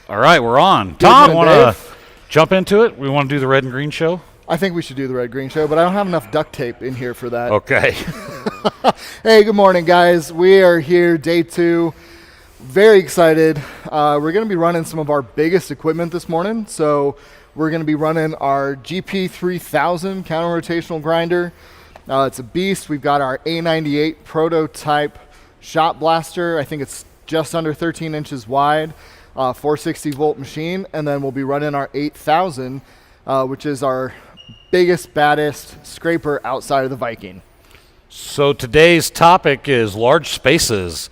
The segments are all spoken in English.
All right, we're on. Tom, want to jump into it? We want to do the red and green show? I think we should do the red green show, but I don't have enough duct tape in here for that. Okay. Hey, good morning, guys. We are here, day 2. Very excited. We're going to be running some of our biggest equipment this morning. So we're going to be running our GP3000 counter-rotational grinder. It's a beast. We've got our A98 prototype shot blaster. I think it's just under 13 inches wide, 460 volt machine. And then we'll be running our 8000, which is our biggest, baddest scraper outside of the Viking. So today's topic is large spaces.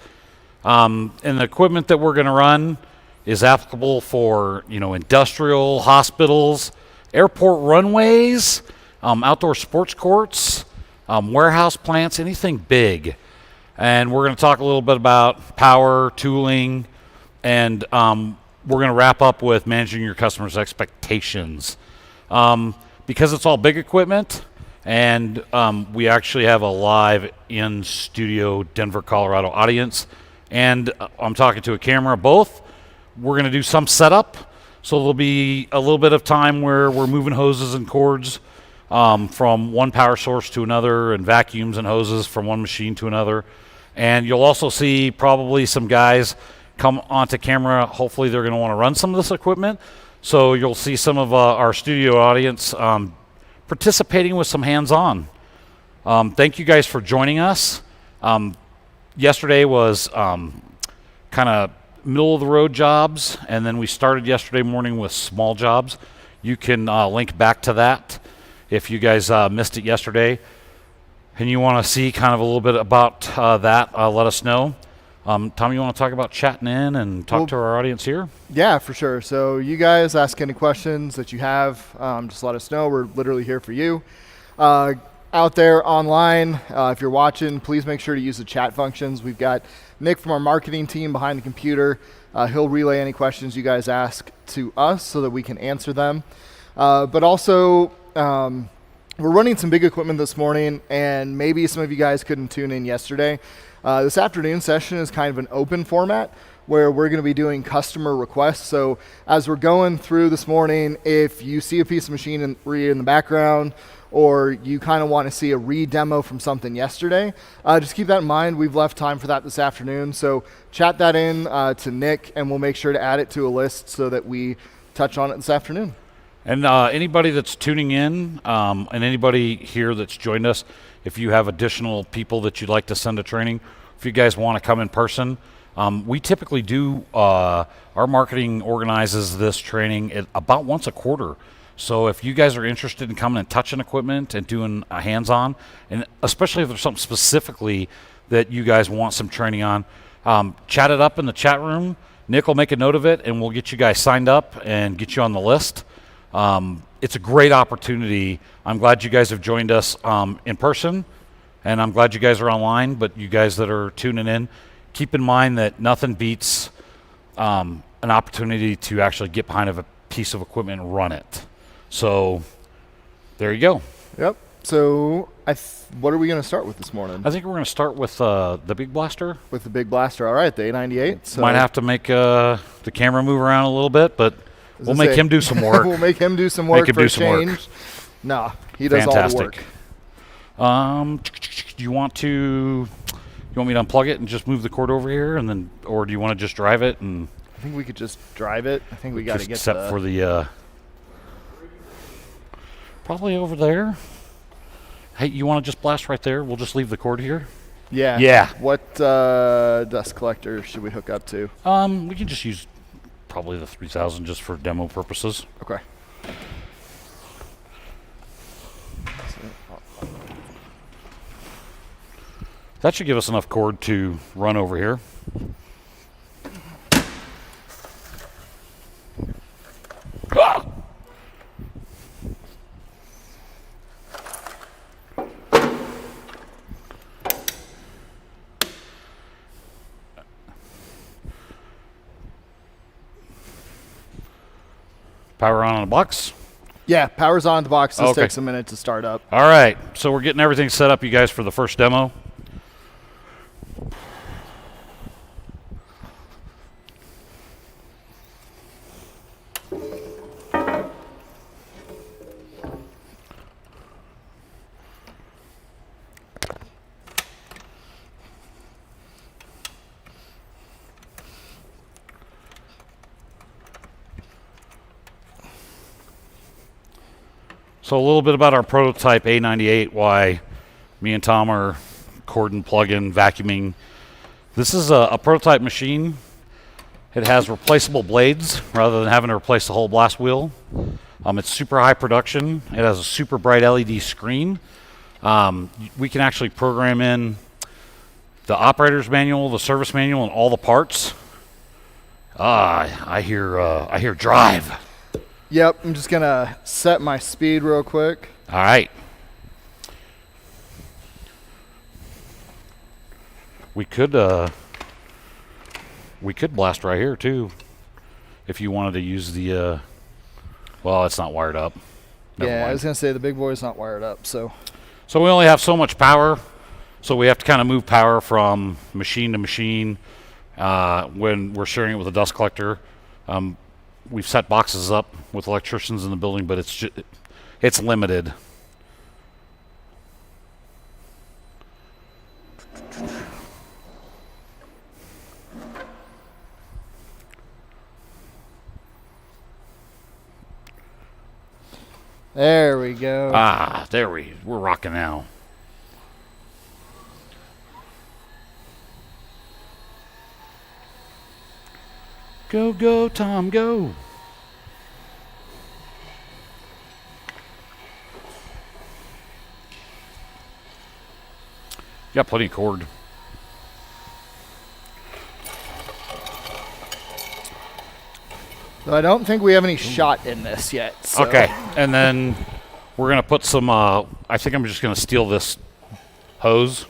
And the equipment that we're going to run is applicable for, industrial, hospitals, airport runways, outdoor sports courts, warehouse plants, anything big. And we're going to talk a little bit about power, tooling, and we're going to wrap up with managing your customers' expectations. Because it's all big equipment, and we actually have a live in-studio Denver, Colorado audience, and I'm talking to a camera, both. We're going to do some setup, so there'll be a little bit of time where we're moving hoses and cords from one power source to another, and vacuums and hoses from one machine to another. And you'll also see probably some guys come onto camera. Hopefully they're going to want to run some of this equipment. So you'll see some of our studio audience participating with some hands-on. Thank you guys for joining us. Yesterday was kind of middle-of-the-road jobs, and then we started yesterday morning with small jobs. You can link back to that if you guys missed it yesterday. And you want to see kind of a little bit about that, let us know. Tom, you want to talk about chatting in and talk to our audience here? Yeah, for sure. So you guys ask any questions that you have, just let us know. We're literally here for you. Out there online, if you're watching, please make sure to use the chat functions. We've got Nick from our marketing team behind the computer. He'll relay any questions you guys ask to us so that we can answer them. But also, we're running some big equipment this morning, and maybe some of you guys couldn't tune in yesterday. This afternoon session is kind of an open format where we're going to be doing customer requests. So as we're going through this morning, if you see a piece of machine in the background, or you kind of want to see a re-demo from something yesterday, just keep that in mind. We've left time for that this afternoon. So chat that in to Nick, and we'll make sure to add it to a list so that we touch on it this afternoon. And anybody that's tuning in, and anybody here that's joined us, if you have additional people that you'd like to send to training, if you guys want to come in person, we typically do, our marketing organizes this training about once a quarter. So if you guys are interested in coming and touching equipment and doing a hands-on, and especially if there's something specifically that you guys want some training on, chat it up in the chat room. Nick will make a note of it, and we'll get you guys signed up and get you on the list. It's a great opportunity. I'm glad you guys have joined us in person, and I'm glad you guys are online, but you guys that are tuning in, keep in mind that nothing beats an opportunity to actually get behind a piece of equipment and run it. So there you go. Yep. So what are we going to start with this morning? I think we're going to start with the big blaster. With the big blaster. All right, the A98. So might have to make the camera move around a little bit, but we'll make him do some work. We'll make him do some work for a change. Nah, he does all the work. Do you want me to unplug it and just move the cord over here, and then, or do you want to just drive it? And I think we could just drive it. I think we got to get except for the probably over there. Hey, you want to just blast right there? We'll just leave the cord here. Yeah. Yeah. What dust collector should we hook up to? We can just use probably the 3000 just for demo purposes. Okay. That should give us enough cord to run over here. Ah! Power on the box? Yeah, power's on the box. This Okay. takes a minute to start up. All right, so we're getting everything set up, you guys, for the first demo. So a little bit about our prototype A98, why me and Tom are cordon plug-in vacuuming. This is a prototype machine. It has replaceable blades rather than having to replace the whole blast wheel. It's super high production. It has a super bright LED screen. We can actually program in the operator's manual, the service manual, and all the parts. I hear drive. Yep, I'm just gonna set my speed real quick. All right. We could blast right here too, if you wanted to use the. Well, it's not wired up. Never Yeah, mind. I was gonna say the big boy's not wired up, so. So we only have so much power, so we have to kind of move power from machine to machine when we're sharing it with a dust collector. We've set boxes up with electricians in the building, but it's limited. There we go. We're rocking now. Go, go, Tom, go. Got plenty of cord. So I don't think we have any shot in this yet. So. Okay, and then we're gonna put some. I think I'm just gonna steal this hose.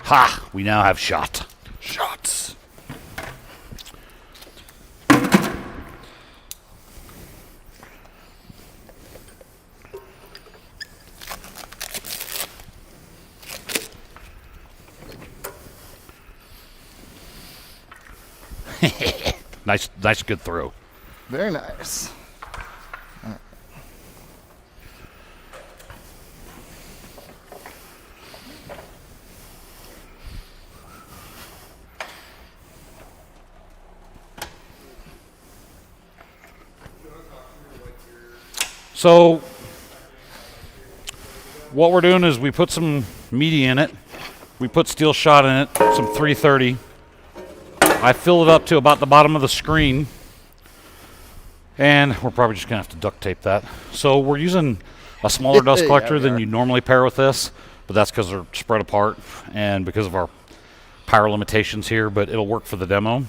Ha! We now have shot. Shots. Nice, good throw. Very nice. So what we're doing is we put some meaty in it. We put steel shot in it, some 330. I fill it up to about the bottom of the screen. And we're probably just going to have to duct tape that. So we're using a smaller dust collector than you normally pair with this. But that's because they're spread apart and because of our power limitations here. But it'll work for the demo.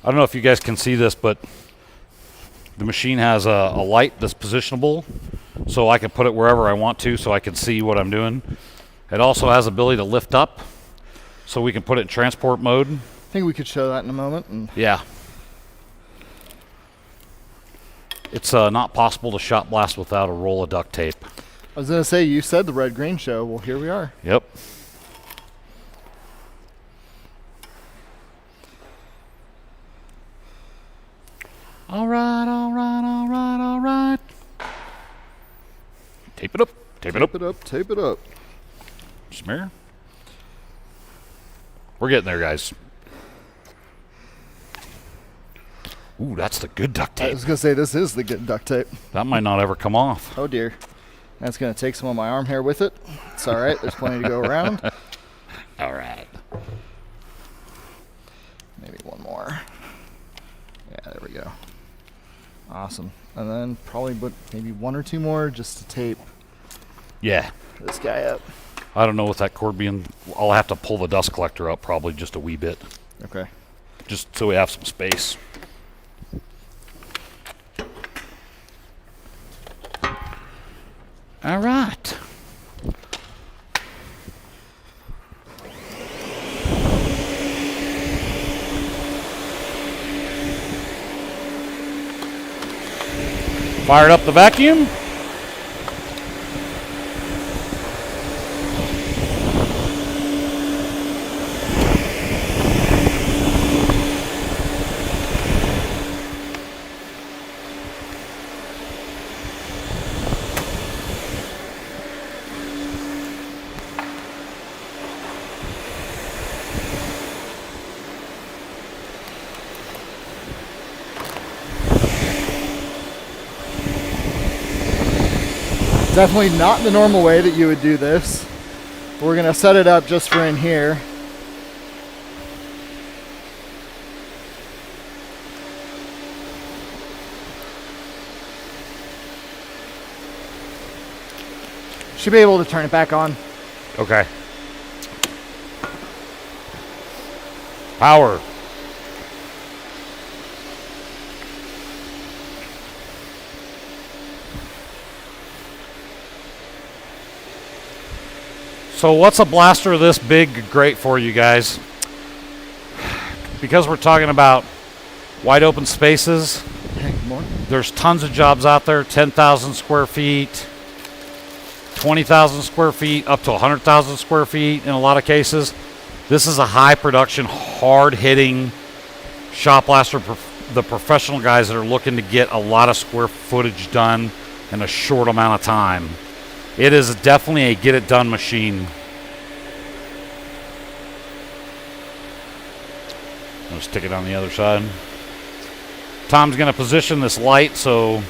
I don't know if you guys can see this, but the machine has a light that's positionable, so I can put it wherever I want to so I can see what I'm doing. It also has the ability to lift up, so we can put it in transport mode. I think we could show that in a moment. Yeah. It's not possible to shot blast without a roll of duct tape. I was going to say, you said the red-green show. Well, here we are. Yep. All right. Tape it up. Tape it up. Smear. We're getting there, guys. Ooh, that's the good duct I tape. was going to say, this is the good duct tape. That might not ever come off. Oh, dear. That's going to take some of my arm hair with it. It's all right. There's plenty to go around. All right. Maybe one more. Yeah, there we go. Awesome. And then probably put maybe 1 or 2 more just to tape Yeah. this guy up. I don't know with that cord being, I'll have to pull the dust collector up probably just a wee bit. Okay. Just so we have some space. All right. Fired up the vacuum. Definitely not the normal way that you would do this. We're gonna set it up just for in here. Should be able to turn it back on. Okay. Power. So what's a blaster this big great for, you guys? Because we're talking about wide open spaces, there's tons of jobs out there, 10,000 square feet, 20,000 square feet, up to 100,000 square feet in a lot of cases. This is a high production, hard hitting shot blaster, the professional guys that are looking to get a lot of square footage done in a short amount of time. It is definitely a get it done machine. I'll stick it on the other side. Tom's going to position this light so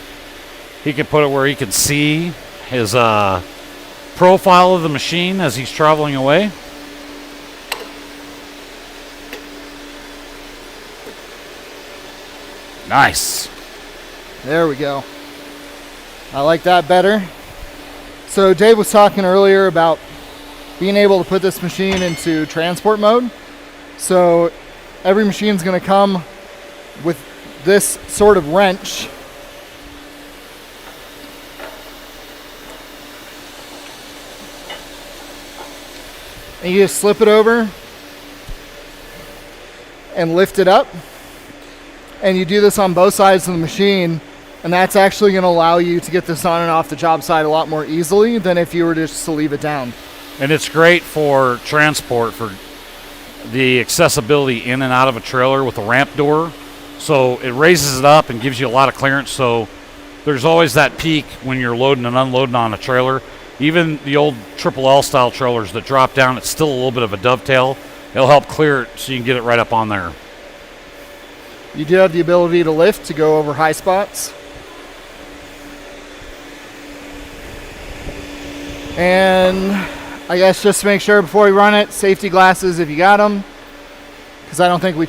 he can put it where he can see his profile of the machine as he's traveling away. Nice. There we go. I like that better. So Dave was talking earlier about being able to put this machine into transport mode. So every machine is going to come with this sort of wrench. And you just slip it over and lift it up. And you do this on both sides of the machine. And that's actually going to allow you to get this on and off the job site a lot more easily than if you were just to leave it down. And it's great for transport, for the accessibility in and out of a trailer with a ramp door. So it raises it up and gives you a lot of clearance. So there's always that peak when you're loading and unloading on a trailer. Even the old triple L style trailers that drop down, it's still a little bit of a dovetail. It'll help clear it so you can get it right up on there. You do have the ability to lift to go over high spots. And I guess just to make sure before we run it, safety glasses if you got them. Because I don't think we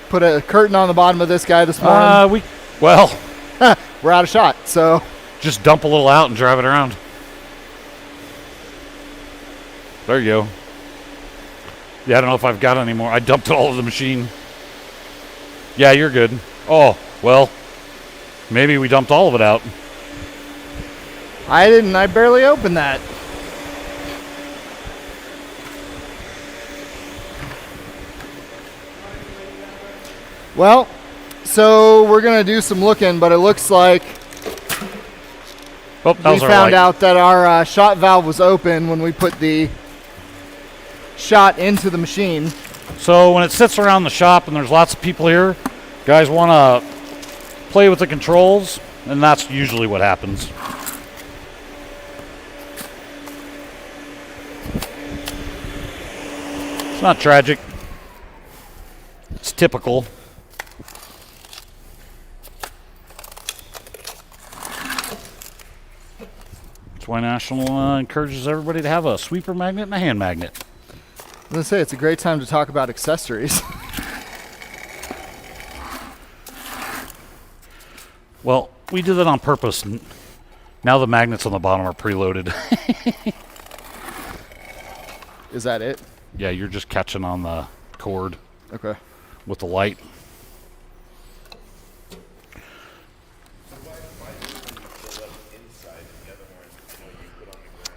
put a curtain on the bottom of this guy this morning. Well, we're out of shot, so. Just dump a little out and drive it around. There you go. Yeah, I don't know if I've got any more. I dumped it all over the machine. Yeah, you're good. Oh, well, maybe we dumped all of it out. I didn't. I barely opened that. Well, so we're going to do some looking, but it looks like we found out that our shot valve was open when we put the shot into the machine. So when it sits around the shop and there's lots of people here, guys want to play with the controls, and that's usually what happens. It's not tragic. It's typical. That's why National encourages everybody to have a sweeper magnet and a hand magnet. I was going to say, it's a great time to talk about accessories. Well, we did that on purpose. Now the magnets on the bottom are preloaded. Is that it? Yeah, you're just catching on the cord. Okay. With the light.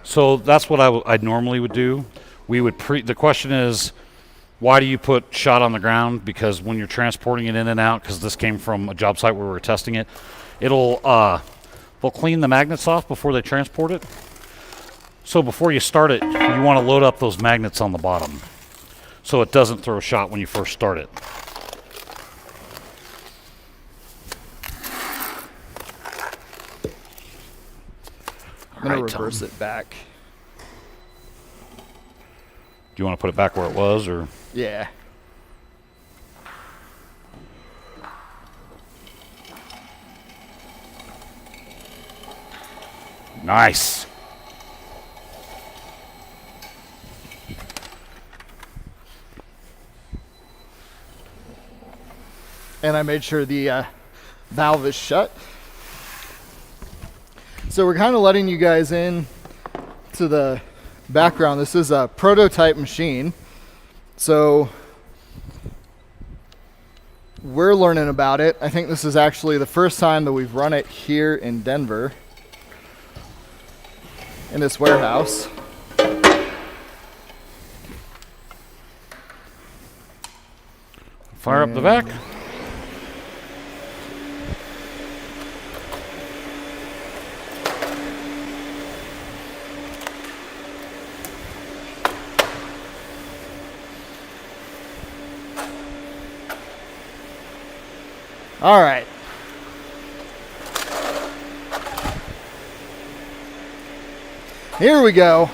So that's what I normally would do. We would the question is, why do you put shot on the ground? Because when you're transporting it in and out, because this came from a job site where we were testing it, they'll clean the magnets off before they transport it. So before you start it, you want to load up those magnets on the bottom so it doesn't throw shot when you first start it. I'm going to reverse it back. Do you want to put it back where it was, or? Yeah. Nice. And I made sure the valve is shut. So we're kind of letting you guys in to the background. This is a prototype machine. So we're learning about it. I think this is actually the first time that we've run it here in Denver, in this warehouse. Fire up the vac. All right. Here we go.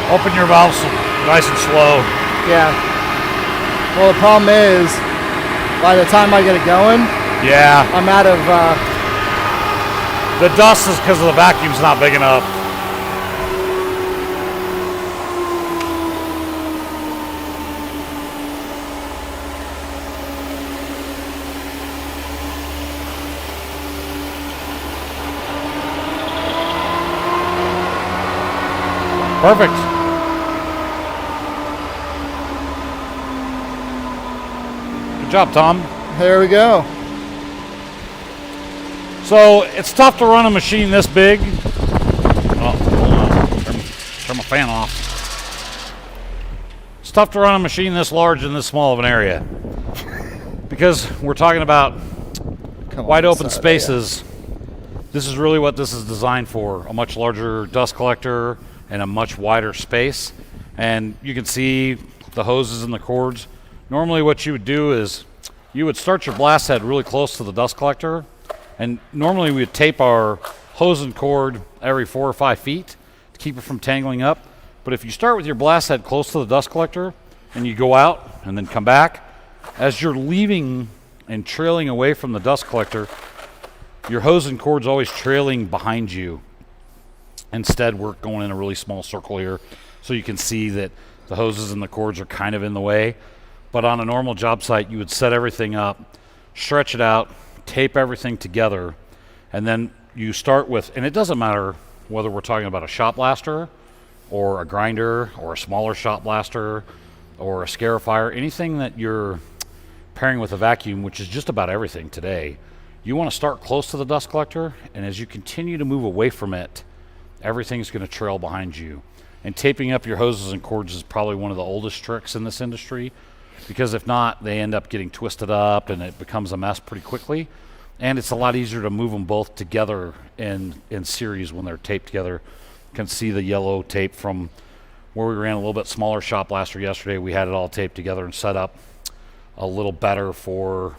Open your valves nice and slow. Yeah. Well, the problem is, by the time I get it going, yeah, I'm out of. The dust is because the vacuum's not big enough. Perfect. Good job, Tom. There we go. So it's tough to run a machine this big. Oh, hold on. Turn my fan off. It's tough to run a machine this large in this small of an area because we're talking about wide open spaces. This is really what this is designed for, a much larger dust collector and a much wider space. And you can see the hoses and the cords. Normally what you would do is you would start your blast head really close to the dust collector, and normally we would tape our hose and cord every 4 or 5 feet to keep it from tangling up. But if you start with your blast head close to the dust collector and you go out and then come back, as you're leaving and trailing away from the dust collector, your hose and cord's always trailing behind you. Instead, we're going in a really small circle here so you can see that the hoses and the cords are kind of in the way. But on a normal job site, you would set everything up, stretch it out, tape everything together, and then you start with, and it doesn't matter whether we're talking about a shot blaster or a grinder or a smaller shot blaster or a scarifier, anything that you're pairing with a vacuum, which is just about everything today, You want to start close to the dust collector, and as you continue to move away from it, everything's going to trail behind you. And taping up your hoses and cords is probably one of the oldest tricks in this industry, because if not, they end up getting twisted up and it becomes a mess pretty quickly. And it's a lot easier to move them both together in series when they're taped together. You can see the yellow tape from where we ran a little bit smaller shop blaster yesterday. We had it all taped together and set up a little better for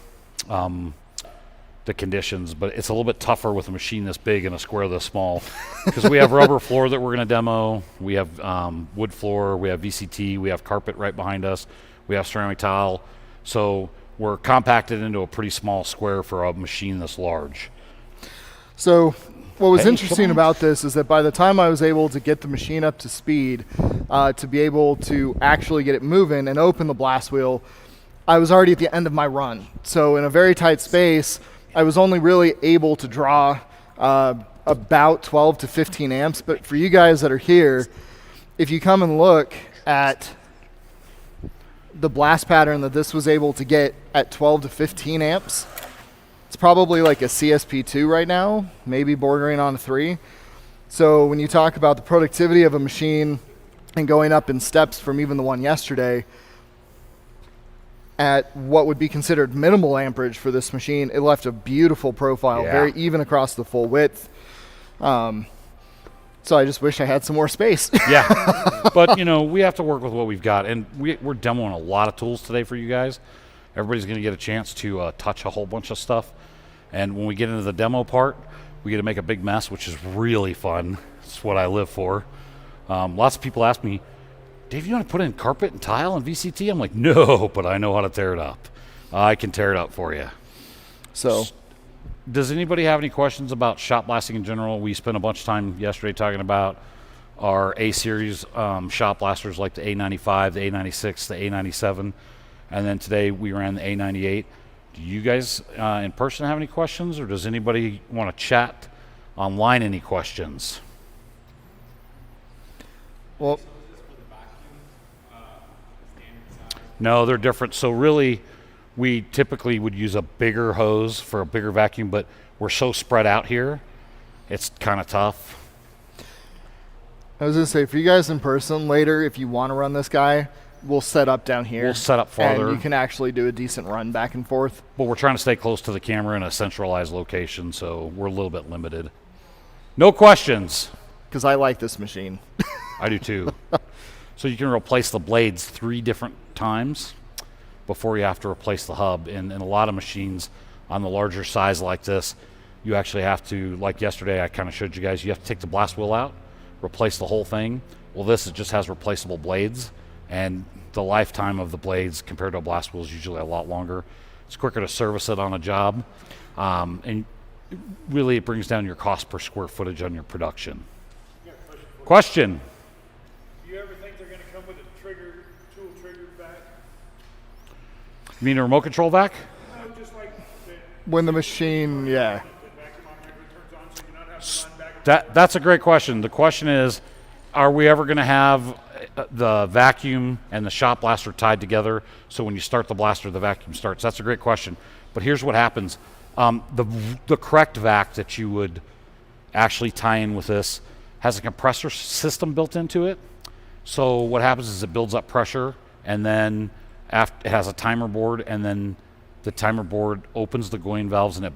the conditions, but it's a little bit tougher with a machine this big and a square this small, because we have rubber floor that we're going to demo, we have wood floor, we have VCT, we have carpet right behind us, we have ceramic tile, so we're compacted into a pretty small square for a machine this large. So what was interesting about this is that by the time I was able to get the machine up to speed, to be able to actually get it moving and open the blast wheel, I was already at the end of my run. So in a very tight space, I was only really able to draw about 12 to 15 amps. But for you guys that are here, if you come and look at the blast pattern that this was able to get at 12 to 15 amps, it's probably like a CSP2 right now, maybe bordering on a 3. So when you talk about the productivity of a machine and going up in steps from even the one yesterday, at what would be considered minimal amperage for this machine, it left a beautiful profile, very even across the full width. So I just wish I had some more space. Yeah, but you know, we have to work with what we've got, and we're demoing a lot of tools today for you guys. Everybody's going to get a chance to touch a whole bunch of stuff, and when we get into the demo part, we get to make a big mess, which is really fun. It's what I live for. Lots of people ask me, Dave, you want to put in carpet and tile and VCT? I'm like, no, but I know how to tear it up. I can tear it up for you. So, does anybody have any questions about shop blasting in general? We spent a bunch of time yesterday talking about our A-series shop blasters like the A95, the A96, the A97, and then today we ran the A98. Do you guys in person have any questions, or does anybody want to chat online any questions? Well, no, they're different. So really, we typically would use a bigger hose for a bigger vacuum, but we're so spread out here, it's kind of tough. I was going to say, for you guys in person later, if you want to run this guy, we'll set up down here. We'll set up farther. And you can actually do a decent run back and forth. But we're trying to stay close to the camera in a centralized location, so we're a little bit limited. No questions. Because I like this machine. I do too. So you can replace the blades 3 different times before you have to replace the hub. And in a lot of machines on the larger size like this, you actually have to, like yesterday I kind of showed you guys, you have to take the blast wheel out, replace the whole thing. Well, this, it just has replaceable blades, and the lifetime of the blades compared to a blast wheel is usually a lot longer. It's quicker to service it on a job, and really it brings down your cost per square footage on your production. Question? Do you ever think they're going to come with a tool trigger vac? You mean a remote control vac? No, just like When the machine, yeah. the vacuum operator turns on, so you're not having to run back and forth. That's a great question. The question is, are we ever going to have the vacuum and the shop blaster tied together so when you start the blaster, the vacuum starts? That's a great question. But here's what happens. The correct vac that you would actually tie in with this has a compressor system built into it. So what happens is it builds up pressure, and then it has a timer board, and then the timer board opens the going valves and it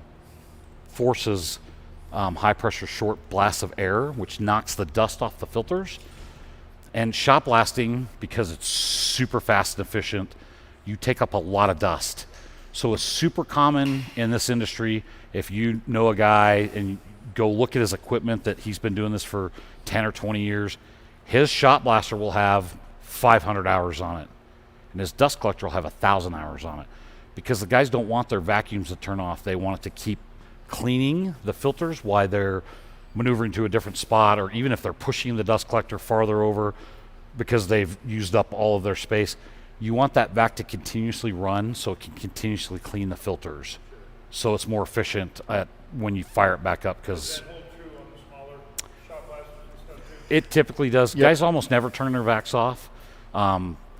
forces high pressure short blasts of air, which knocks the dust off the filters. And shop blasting, because it's super fast and efficient, you take up a lot of dust. So it's super common in this industry. If you know a guy and go look at his equipment, that he's been doing this for 10 or 20 years, his shop blaster will have 500 hours on it, and his dust collector will have 1,000 hours on it, because the guys don't want their vacuums to turn off. They want it to keep cleaning the filters while they're maneuvering to a different spot, or even if they're pushing the dust collector farther over because they've used up all of their space. You want that vac to continuously run so it can continuously clean the filters, so it's more efficient when you fire it back up. Because Does that hold true on the smaller shop blasters and stuff too? it typically does. Yep. Guys almost never turn their vacs off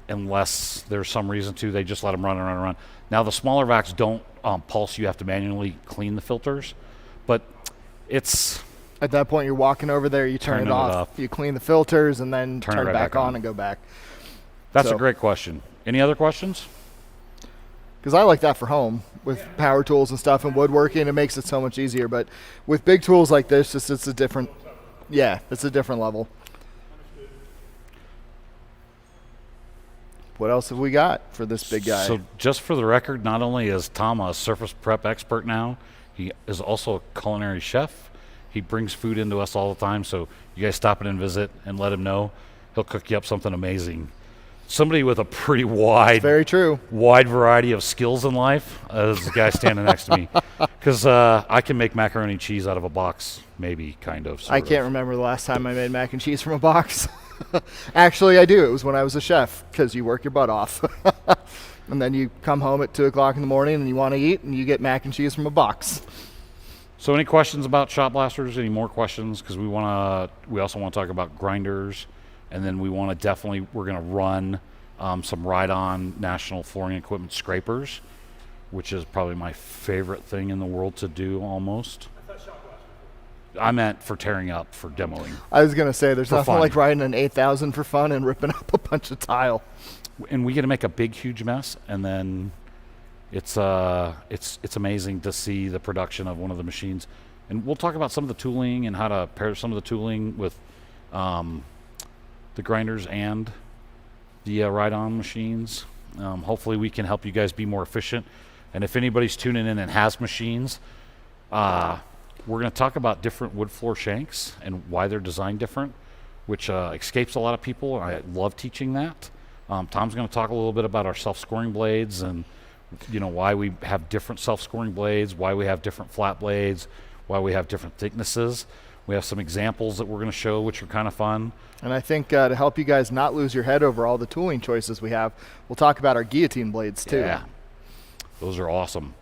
unless there's some reason to. They just let them run and run and run. Now the smaller vacs don't pulse, you have to manually clean the filters. But it's At that point, you're walking over there, you turn it off, you clean the filters, and then turn it back on and go back. That's a great question. Any other questions? Because I like that for home with power tools and stuff and woodworking. It makes it so much easier. But with big tools like this, it's a different, it's a different level. What else have we got for this big guy? So just for the record, not only is Tom a surface prep expert now, he is also a culinary chef. He brings food into us all the time, so you guys stop in and visit and let him know. He'll cook you up something amazing. Somebody with a pretty wide variety of skills in life is the guy standing next to me. Because I can make macaroni and cheese out of a box, maybe, kind of. I can't remember the last time I made mac and cheese from a box. Actually, I do. It was when I was a chef, because you work your butt off. And then you come home at 2 o'clock in the morning and you want to eat, and you get mac and cheese from a box. So any questions about shot blasters? Any more questions? Because we also want to talk about grinders. And then we're going to run some ride-on National Flooring Equipment scrapers, which is probably my favorite thing in the world to do almost. I meant for tearing up, for demoing. I was going to say, there's nothing like riding an 8000 for fun and ripping up a bunch of tile. And we get to make a big, huge mess, and then it's amazing to see the production of one of the machines. And we'll talk about some of the tooling and how to pair some of the tooling with the grinders and the ride-on machines. Hopefully we can help you guys be more efficient. And if anybody's tuning in and has machines, we're going to talk about different wood floor shanks and why they're designed different, which escapes a lot of people. I love teaching that. Tom's going to talk a little bit about our self-scoring blades and why we have different self-scoring blades, why we have different flat blades, why we have different thicknesses. We have some examples that we're going to show, which are kind of fun. And I think to help you guys not lose your head over all the tooling choices we have, we'll talk about our guillotine blades too. Yeah, those are awesome.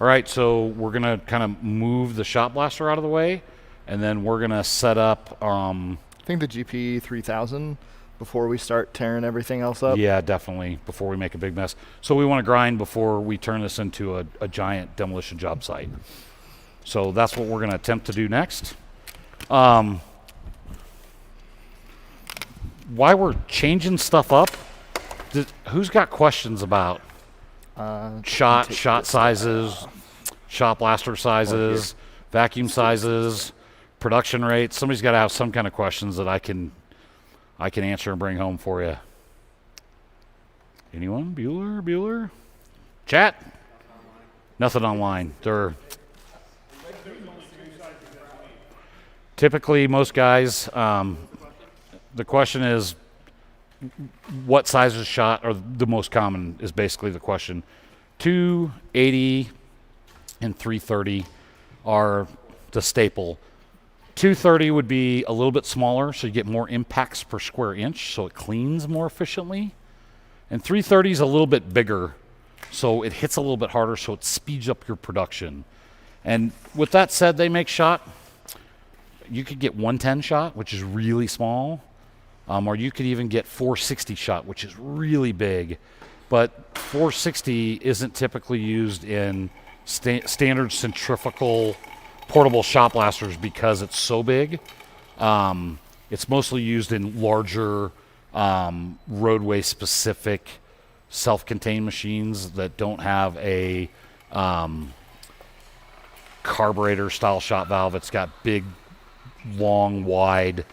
All right, so we're going to kind of move the shot blaster out of the way, and then we're going to set up... I think the GP3000 before we start tearing everything else up. Yeah, definitely, before we make a big mess. So we want to grind before we turn this into a giant demolition job site. So that's what we're going to attempt to do next. Why we're changing stuff up, who's got questions about shot sizes, shot blaster sizes, vacuum sizes, production rates? Somebody's got to have some kind of questions that I can answer and bring home for you. Anyone? Bueller? Chat? Nothing online. They're typically, most guys, the question is, what size of shot are the most common is basically the question. 280 and 330 are the staple. 230 would be a little bit smaller, so you get more impacts per square inch, so it cleans more efficiently. And 330 is a little bit bigger, so it hits a little bit harder, so it speeds up your production. And with that said, they make shot. You could get 110 shot, which is really small, or you could even get 460 shot, which is really big. But 460 isn't typically used in standard centrifugal portable shot blasters because it's so big. It's mostly used in larger roadway specific self-contained machines that don't have a carburetor style shot valve. It's got big, long, wide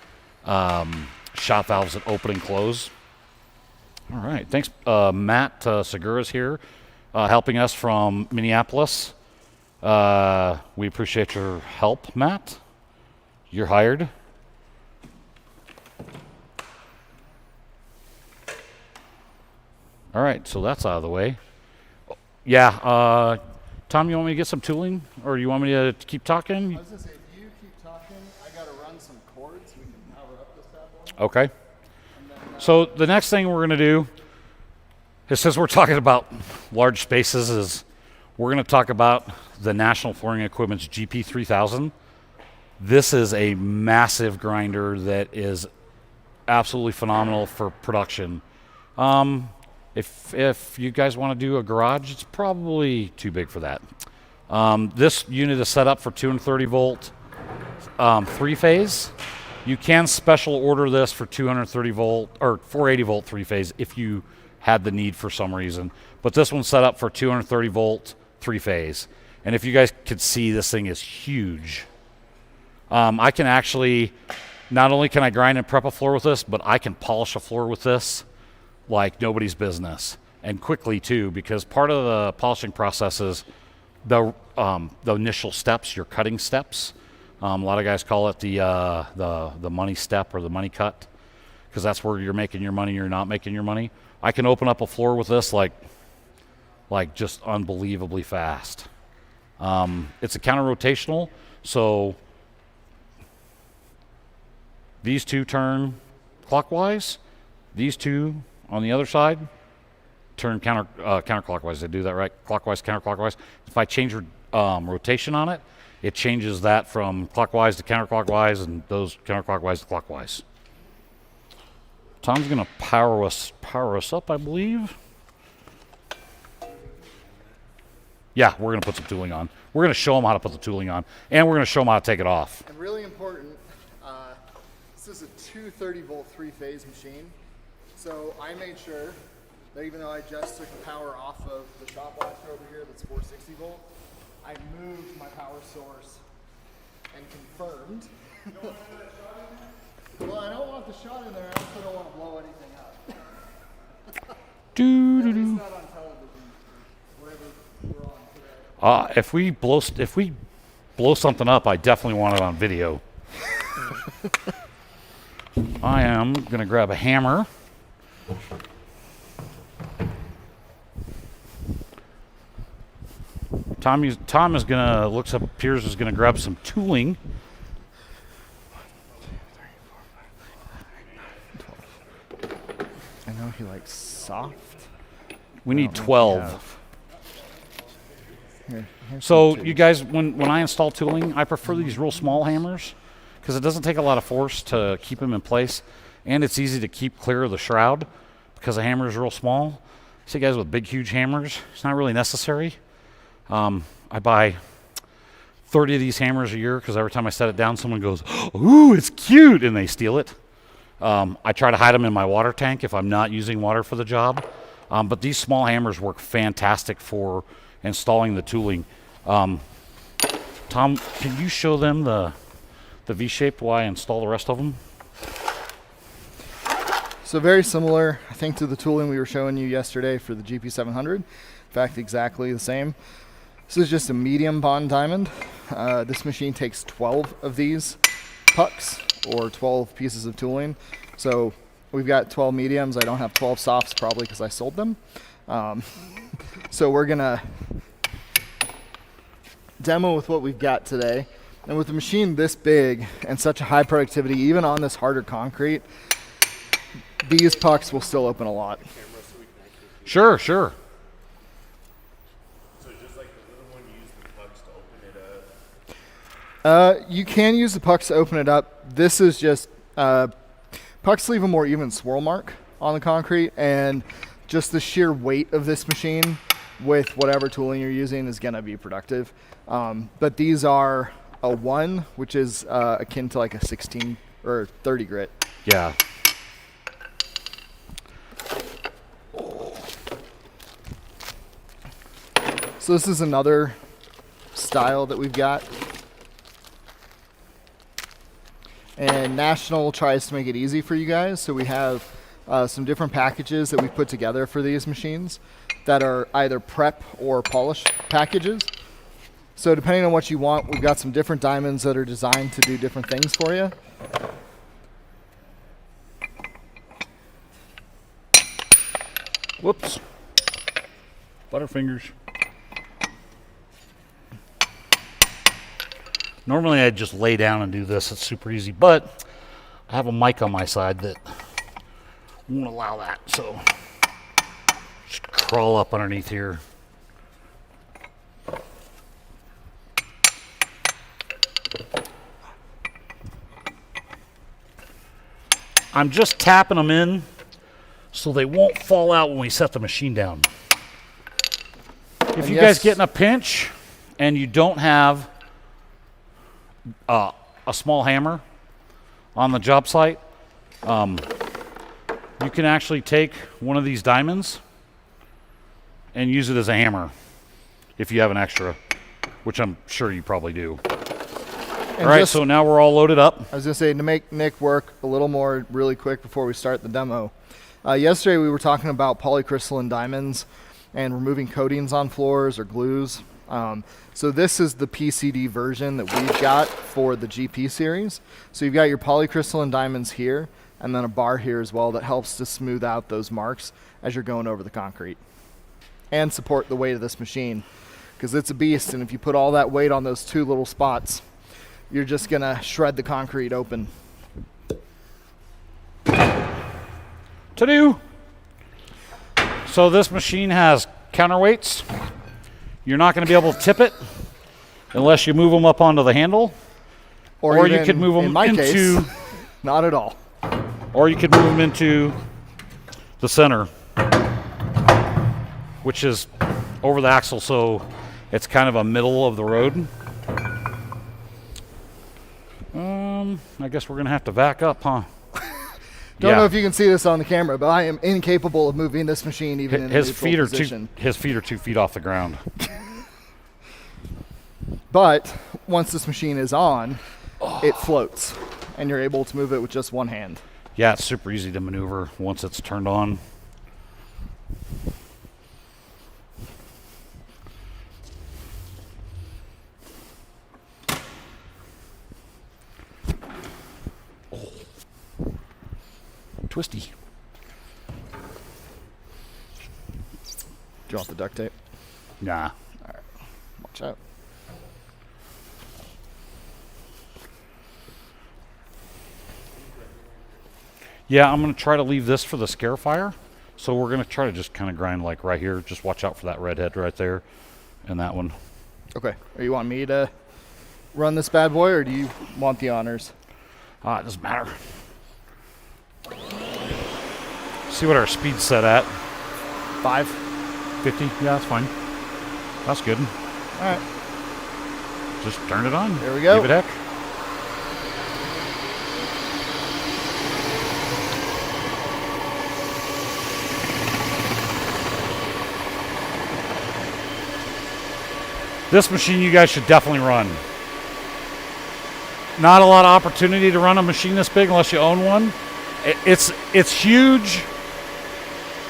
shot valves that open and close. All right, thanks. Matt Segura's here, helping us from Minneapolis. We appreciate your help, Matt. You're hired. All right, so that's out of the way. Yeah, Tom, you want me to get some tooling, or you want me to keep talking? I was going to say, if you keep talking, I got to run some cords. We can power up this bad boy. Okay. So the next thing we're going to do is, since we're talking about large spaces, is we're going to talk about the National Flooring Equipment's GP3000. This is a massive grinder that is absolutely phenomenal for production. If you guys want to do a garage, it's probably too big for that. This unit is set up for 230 volt, 3-phase. You can special order this for 230 volt or 480 volt 3-phase if you had the need for some reason. But this one's set up for 230 volt 3-phase. And if you guys could see, this thing is huge. I can actually, not only can I grind and prep a floor with this, but I can polish a floor with this like nobody's business, and quickly too, because part of the polishing process is the initial steps, your cutting steps. A lot of guys call it the money step or the money cut, because that's where you're making your money, you're not making your money. I can open up a floor with this like just unbelievably fast. It's a counter-rotational, so these two turn clockwise, these two on the other side turn counterclockwise. Did I do that right? Clockwise, counterclockwise. If I change rotation on it, it changes that from clockwise to counterclockwise, and those counterclockwise to clockwise. Tom's going to power us up, I believe. Yeah, we're going to put some tooling on. We're going to show them how to put the tooling on, and we're going to show them how to take it off. And really important, this is a 230 volt 3-phase machine. So I made sure that even though I just took the power off of the shot blaster over here that's 460 volt, I moved my power source and confirmed. You don't want that shot in there? Well, I don't want the shot in there. I also don't want to blow anything up. At least not on television, wherever we're on today. If we blow something up, I definitely want it on video. I am going to grab a hammer. Tom is gonna appears is gonna grab some tooling. 12. I know he likes soft. We need 12. Here's So some you tubes. guys, when I install tooling, I prefer these real small hammers because it doesn't take a lot of force to keep them in place, and it's easy to keep clear of the shroud because the hammer is real small. See guys with big, huge hammers, it's not really necessary. I buy 30 of these hammers a year because every time I set it down, someone goes, "Ooh, it's cute," and they steal it. I try to hide them in my water tank if I'm not using water for the job. But these small hammers work fantastic for installing the tooling. Tom, can you show them the V-shape while I install the rest of them? So very similar, I think, to the tooling we were showing you yesterday for the GP700. In fact, exactly the same. This is just a medium bond diamond. This machine takes 12 of these pucks, or 12 pieces of tooling. So we've got 12 mediums. I don't have 12 softs, probably because I sold them. So we're gonna demo with what we've got today. And with the machine this big and such a high productivity, even on this harder concrete, these pucks will still open a lot. Sure. So just like the little one, you use the pucks to open it up? You can use the pucks to open it up. This is just, pucks leave a more even swirl mark on the concrete, and just the sheer weight of this machine with whatever tooling you're using is gonna be productive. But these are a 1, which is akin to like a 16 or 30 grit. Yeah. So this is another style that we've got. And National tries to make it easy for you guys. So we have some different packages that we put together for these machines that are either prep or polish packages. So depending on what you want, we've got some different diamonds that are designed to do different things for you. Whoops. Butterfingers. Normally I'd just lay down and do this. It's super easy, but I have a mic on my side that won't allow that. So just crawl up underneath here. I'm just tapping them in so they won't fall out when we set the machine down. If And you yes, guys get in a pinch and you don't have a small hammer on the job site, you can actually take one of these diamonds and use it as a hammer if you have an extra, which I'm sure you probably do. and All right, just- so now we're all loaded up. I was going to say, to make Nick work a little more really quick before we start the demo, yesterday we were talking about polycrystalline diamonds and removing coatings on floors or glues. So this is the PCD version that we've got for the GP series. So you've got your polycrystalline diamonds here, and then a bar here as well that helps to smooth out those marks as you're going over the concrete and support the weight of this machine, because it's a beast, and if you put all that weight on those two little spots, you're just gonna shred the concrete open. To do. So this machine has counterweights. You're not going to be able to tip it unless you move them up onto the handle, or you even, could move them in my into, case, not at all. or you could move them into the center, which is over the axle, so it's kind of a middle of the road. I guess we're going to have to back up, huh? Don't know if you can see this on the camera, but I am incapable of moving this machine even in a his neutral feet are position. his feet are 2 feet off the ground. But once this machine is on, it floats, and you're able to move it with just one hand. Yeah, it's super easy to maneuver once it's turned on. Twisty. Do you want the duct tape? Nah. Watch out. Yeah, I'm going to try to leave this for the scare fire. So we're going to try to just kind of grind like right here. Just watch out for that red head right there and that one. Okay. Or you want me to run this bad boy, or do you want the honors? It doesn't matter. See what our speed's set at. 5. 50? Yeah, that's fine. That's good. All right. Just turn it on. There we go. Give it heck. This machine you guys should definitely run. Not a lot of opportunity to run a machine this big unless you own one. It's huge,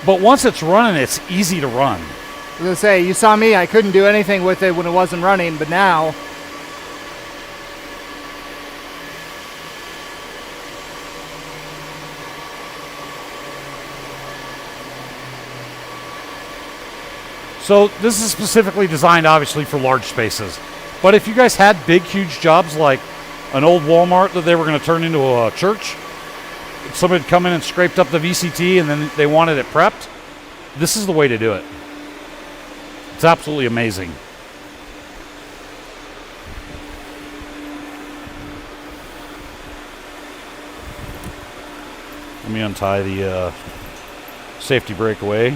but once it's running, it's easy to run. I was going to say, you saw me, I couldn't do anything with it when it wasn't running, but now... So this is specifically designed, obviously, for large spaces. But if you guys had big, huge jobs like an old Walmart that they were going to turn into a church, somebody had come in and scraped up the VCT and then they wanted it prepped, this is the way to do it. It's absolutely amazing. Let me untie the safety breakaway.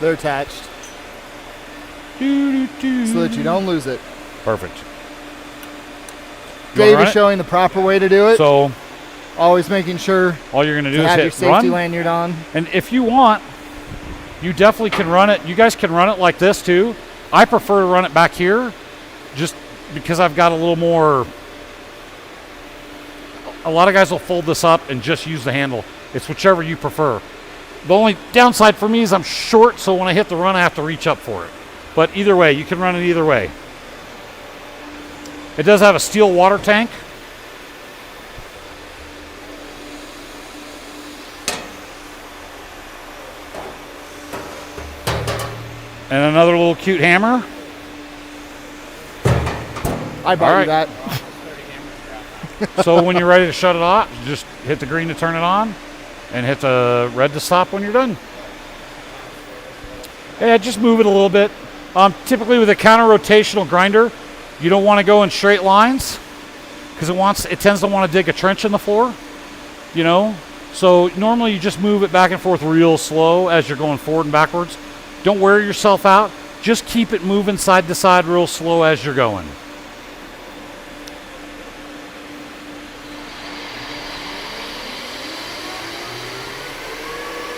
They're attached so that you don't lose it. Perfect. You wanna Dave run is it? showing the proper way to do it. So Always making sure all you're going to to do is have your hit safety run. lanyard on. And if you want, you definitely can run it. You guys can run it like this too. I prefer to run it back here just because I've got a little more. A lot of guys will fold this up and just use the handle. It's whichever you prefer. The only downside for me is I'm short, so when I hit the run, I have to reach up for it. But either way, you can run it either way. It does have a steel water tank. And another little cute hammer. I bought All you right. that. So when you're ready to shut it off, just hit the green to turn it on and hit the red to stop when you're done. Yeah, just move it a little bit. Typically with a counter rotational grinder, you don't want to go in straight lines. because it tends to want to dig a trench in the floor, you know. So normally you just move it back and forth real slow as you're going forward and backwards. Don't wear yourself out. Just keep it moving side to side real slow as you're going.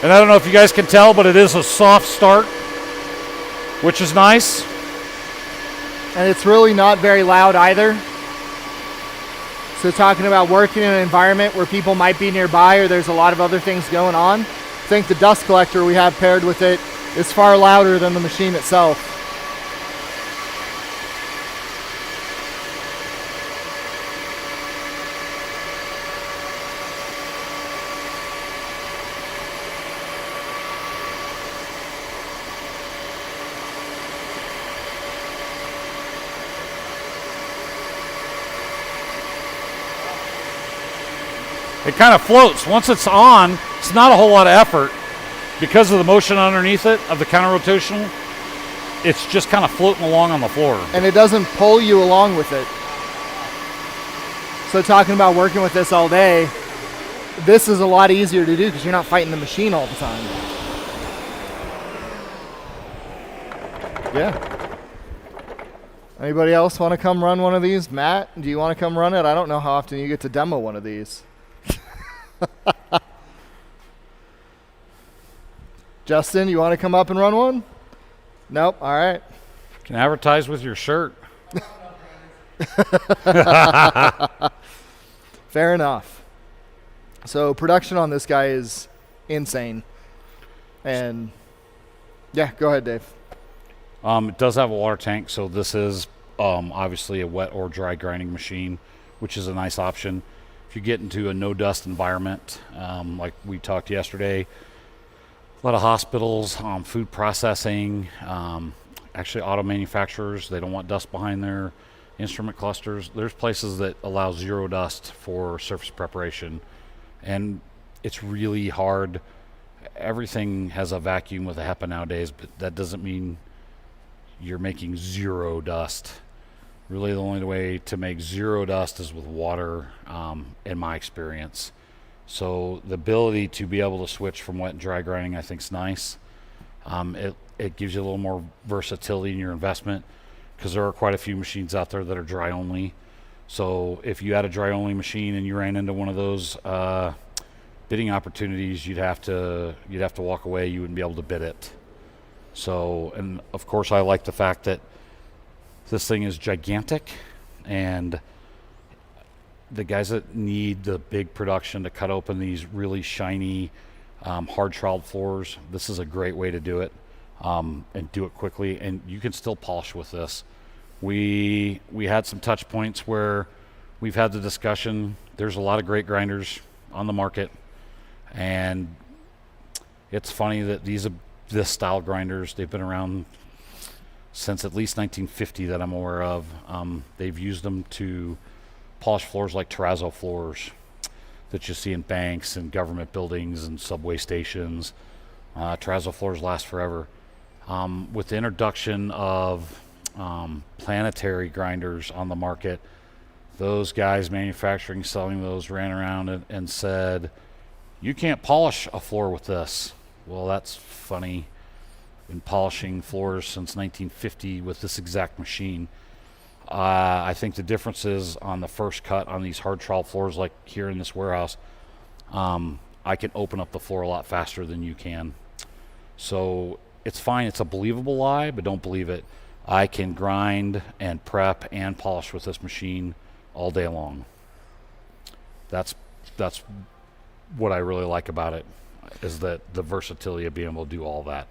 And I don't know if you guys can tell, but it is a soft start, which is nice. And it's really not very loud either. So talking about working in an environment where people might be nearby or there's a lot of other things going on, I think the dust collector we have paired with it is far louder than the machine itself. It kind of floats. Once it's on, it's not a whole lot of effort. Because of the motion underneath it, of the counter-rotational, it's just kind of floating along on the floor. And it doesn't pull you along with it. So talking about working with this all day, this is a lot easier to do because you're not fighting the machine all the time. Yeah. Anybody else want to come run one of these? Matt, do you want to come run it? I don't know how often you get to demo one of these. Justin, you want to come up and run one? Nope. All right. Can advertise with your shirt. Fair enough. So production on this guy is insane. And yeah, go ahead, Dave. It does have a water tank, so this is obviously a wet or dry grinding machine, which is a nice option. If you get into a no-dust environment, like we talked yesterday, a lot of hospitals, food processing, actually auto manufacturers, they don't want dust behind their instrument clusters. There's places that allow zero dust for surface preparation, and it's really hard. Everything has a vacuum with a HEPA nowadays, but that doesn't mean you're making zero dust. Really the only way to make zero dust is with water, in my experience. So the ability to be able to switch from wet and dry grinding I think is nice. It gives you a little more versatility in your investment because there are quite a few machines out there that are dry only. So if you had a dry only machine and you ran into one of those bidding opportunities, you'd have to walk away. You wouldn't be able to bid it. So, and of course I like the fact that this thing is gigantic, and the guys that need the big production to cut open these really shiny hard troweled floors, this is a great way to do it, and do it quickly, and you can still polish with this. We had some touch points where we've had the discussion. There's a lot of great grinders on the market, and it's funny that this style grinders, they've been around since at least 1950 that I'm aware of. They've used them to polish floors like terrazzo floors that you see in banks and government buildings and subway stations. Terrazzo floors last forever. With the introduction of planetary grinders on the market, those guys manufacturing, selling those, ran around and said, you can't polish a floor with this. Well, that's funny. Been polishing floors since 1950 with this exact machine. I think the difference is on the first cut on these hard trowel floors like here in this warehouse, I can open up the floor a lot faster than you can. So it's fine. It's a believable lie, but don't believe it. I can grind and prep and polish with this machine all day long. That's what I really like about it, is that the versatility of being able to do all that.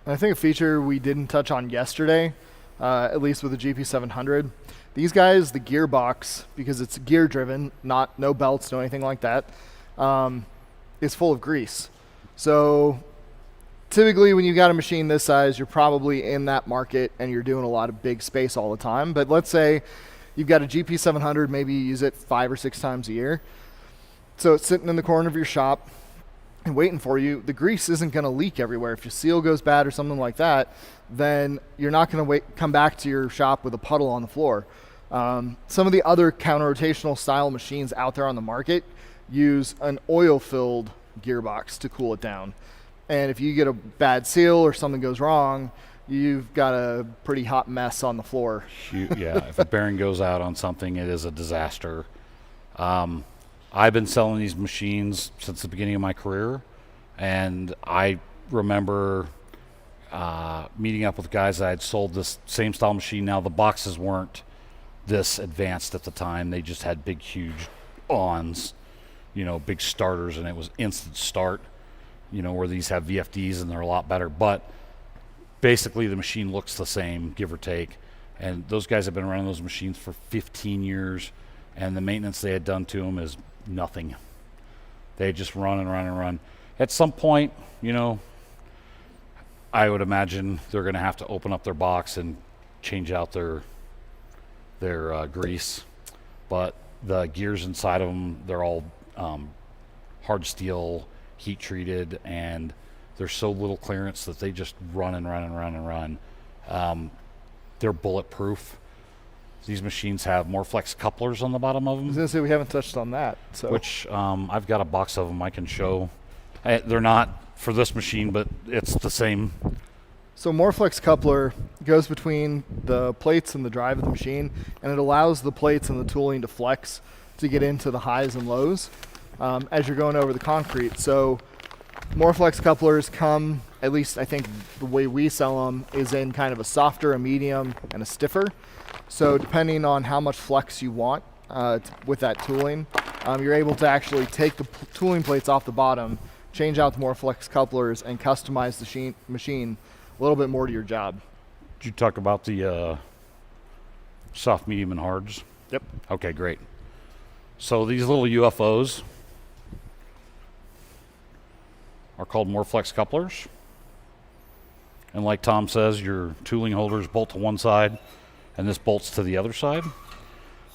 I think a feature we didn't touch on yesterday, at least with the GP700, these guys, the gearbox, because it's gear driven, no belts, no anything like that, is full of grease. So typically when you got a machine this size, you're probably in that market and you're doing a lot of big space all the time. But let's say you've got a GP700, maybe you use it 5 or 6 times a year. So it's sitting in the corner of your shop and waiting for you. The grease isn't going to leak everywhere. If your seal goes bad or something like that, then you're not going to come back to your shop with a puddle on the floor. Some of the other counter-rotational style machines out there on the market use an oil-filled gearbox to cool it down. And if you get a bad seal or something goes wrong, you've got a pretty hot mess on the floor. Yeah, if a bearing goes out on something, it is a disaster. I've been selling these machines since the beginning of my career, and I remember meeting up with guys that had sold this same style machine. Now, the boxes weren't this advanced at the time. They just had big, huge ons, big starters, and it was instant start, where these have VFDs and they're a lot better. But basically, the machine looks the same, give or take. And those guys have been running those machines for 15 years, and the maintenance they had done to them is nothing. They just run and run and run. At some point, I would imagine they're going to have to open up their box and change out their grease. But the gears inside of them, they're all hard steel, heat treated, and there's so little clearance that they just run and run and run and run. They're bulletproof. These machines have Morflex couplers on the bottom of I was them, going to say we haven't touched on that. So. which I've got a box of them I can show. They're not for this machine, but it's the same. So Morflex coupler goes between the plates and the drive of the machine, and it allows the plates and the tooling to flex to get into the highs and lows as you're going over the concrete. So Morflex couplers come, at least I think the way we sell them, is in kind of a softer, a medium, and a stiffer. So depending on how much flex you want with that tooling, you're able to actually take the tooling plates off the bottom, change out the Morflex couplers, and customize the machine a little bit more to your job. Did you talk about the soft, medium, and hards? Yep. Okay, great. So these little UFOs are called Morflex couplers. And like Tom says, your tooling holders bolt to one side, and this bolts to the other side.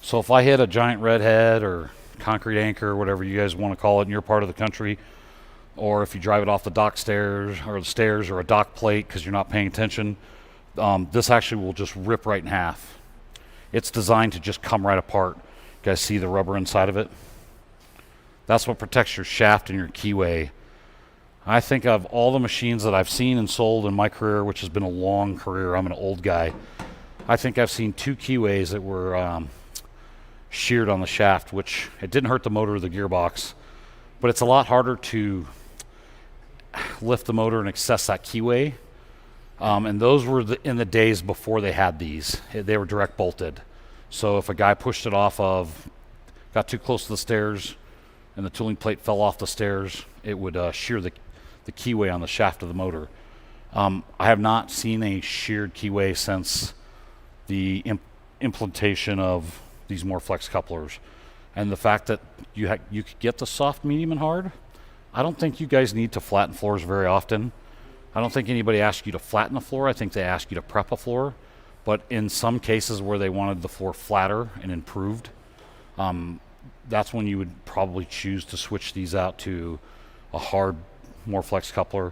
So if I hit a giant redhead or concrete anchor, whatever you guys want to call it in your part of the country, or if you drive it off the dock stairs or the stairs or a dock plate because you're not paying attention, this actually will just rip right in half. It's designed to just come right apart. You guys see the rubber inside of it? That's what protects your shaft and your keyway. I think of all the machines that I've seen and sold in my career, which has been a long career, I'm an old guy, I think I've seen 2 keyways that were sheared on the shaft, which it didn't hurt the motor or the gearbox, but it's a lot harder to lift the motor and access that keyway. And those were in the days before they had these. They were direct bolted. So if a guy pushed it got too close to the stairs, and the tooling plate fell off the stairs, it would shear the keyway on the shaft of the motor. I have not seen a sheared keyway since the implementation of these Morflex couplers. And the fact that you could get the soft, medium, and hard, I don't think you guys need to flatten floors very often. I don't think anybody asks you to flatten the floor. I think they ask you to prep a floor. But in some cases where they wanted the floor flatter and improved, that's when you would probably choose to switch these out to a hard Morflex coupler.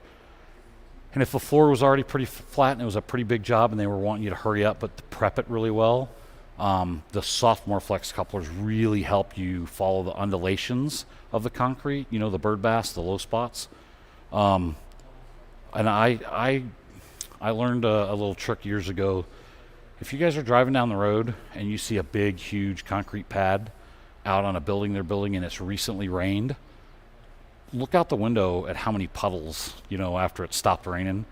And if the floor was already pretty flat and it was a pretty big job and they were wanting you to hurry up but to prep it really well, the soft Morflex couplers really help you follow the undulations of the concrete, the bird bass, the low spots. And I learned a little trick years ago. If you guys are driving down the road and you see a big, huge concrete pad out on a building they're building and it's recently rained, look out the window at how many puddles, after it stopped raining.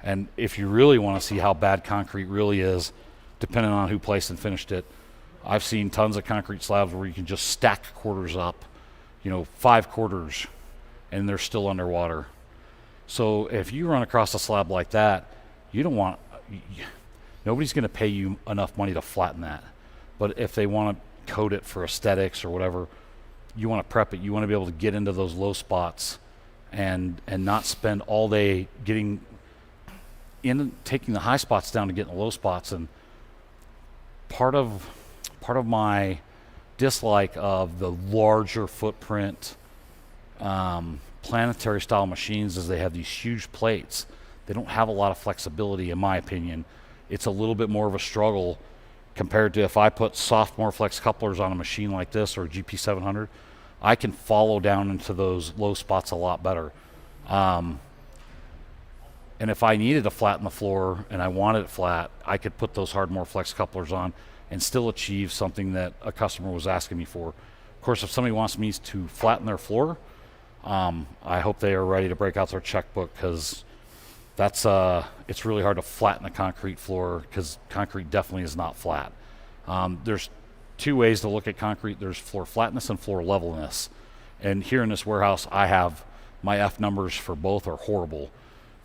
And if you really want to see how bad concrete really is, depending on who placed and finished it, I've seen tons of concrete slabs where you can just stack quarters up, 5 quarters, and they're still underwater. So if you run across a slab like that, nobody's going to pay you enough money to flatten that. But if they want to coat it for aesthetics or whatever, you want to prep it. You want to be able to get into those low spots and not spend all day taking the high spots down to get in the low spots. And part of my dislike of the larger footprint planetary style machines is they have these huge plates. They don't have a lot of flexibility, in my opinion. It's a little bit more of a struggle compared to if I put soft Morflex couplers on a machine like this or a GP700, I can follow down into those low spots a lot better. And if I needed to flatten the floor and I wanted it flat, I could put those hard Morflex couplers on and still achieve something that a customer was asking me for. Of course, if somebody wants me to flatten their floor, I hope they are ready to break out their checkbook, because that's it's really hard to flatten a concrete floor, because concrete definitely is not flat. There's two ways to look at concrete. There's floor flatness and floor levelness. And here in this warehouse, I have my F numbers for both are horrible.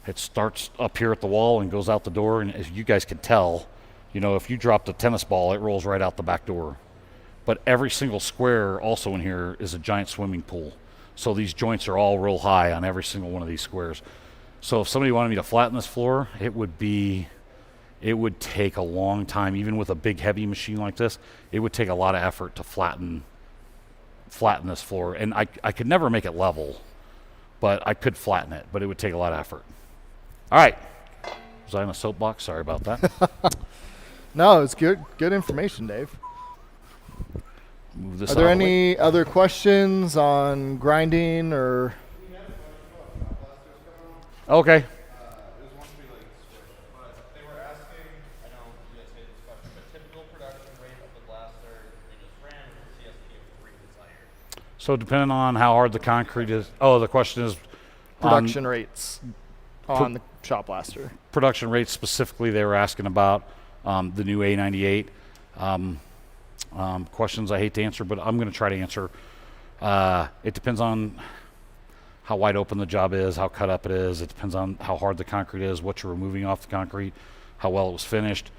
It starts up here at the wall and goes out the door, and as you guys can tell, you know, if you dropped a tennis ball, it rolls right out the back door. But every single square also in here is a giant swimming pool. So these joints are all real high on every single one of these squares. So if somebody wanted me to flatten this floor, it would take a long time. Even with a big heavy machine like this, it would take a lot of effort to flatten this floor. And I could never make it level, but I could flatten it, but it would take a lot of effort. All right. Was I on a soapbox? Sorry about that. No, it's good information, Dave. Move this Are there out of the way. any other questions on grinding or? Okay. It was once we like switched, but they were asking, I know you guys made this question, but typical production rate of the blaster they just ran with the CSP of 3 desired. So depending on how hard the concrete is. Oh, the question is Production rates on the shop blaster. production rates specifically. They were asking about the new A98. Questions I hate to answer, but I'm going to try to answer. It depends on how wide open the job is, how cut up it is. It depends on how hard the concrete is, what you're removing off the concrete, how well it was finished.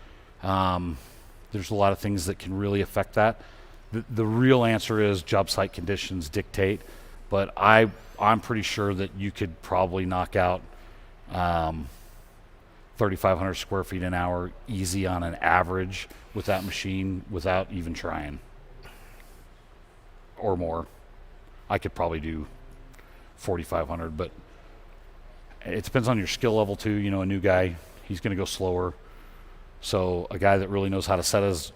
There's a lot of things that can really affect that. The real answer is job site conditions dictate, but I'm pretty sure that you could probably knock out 3,500 square feet an hour easy on an average with that machine without even trying, or more. I could probably do 4,500, but it depends on your skill level too. You know, a new guy, he's going to go slower. So a guy that really knows how to set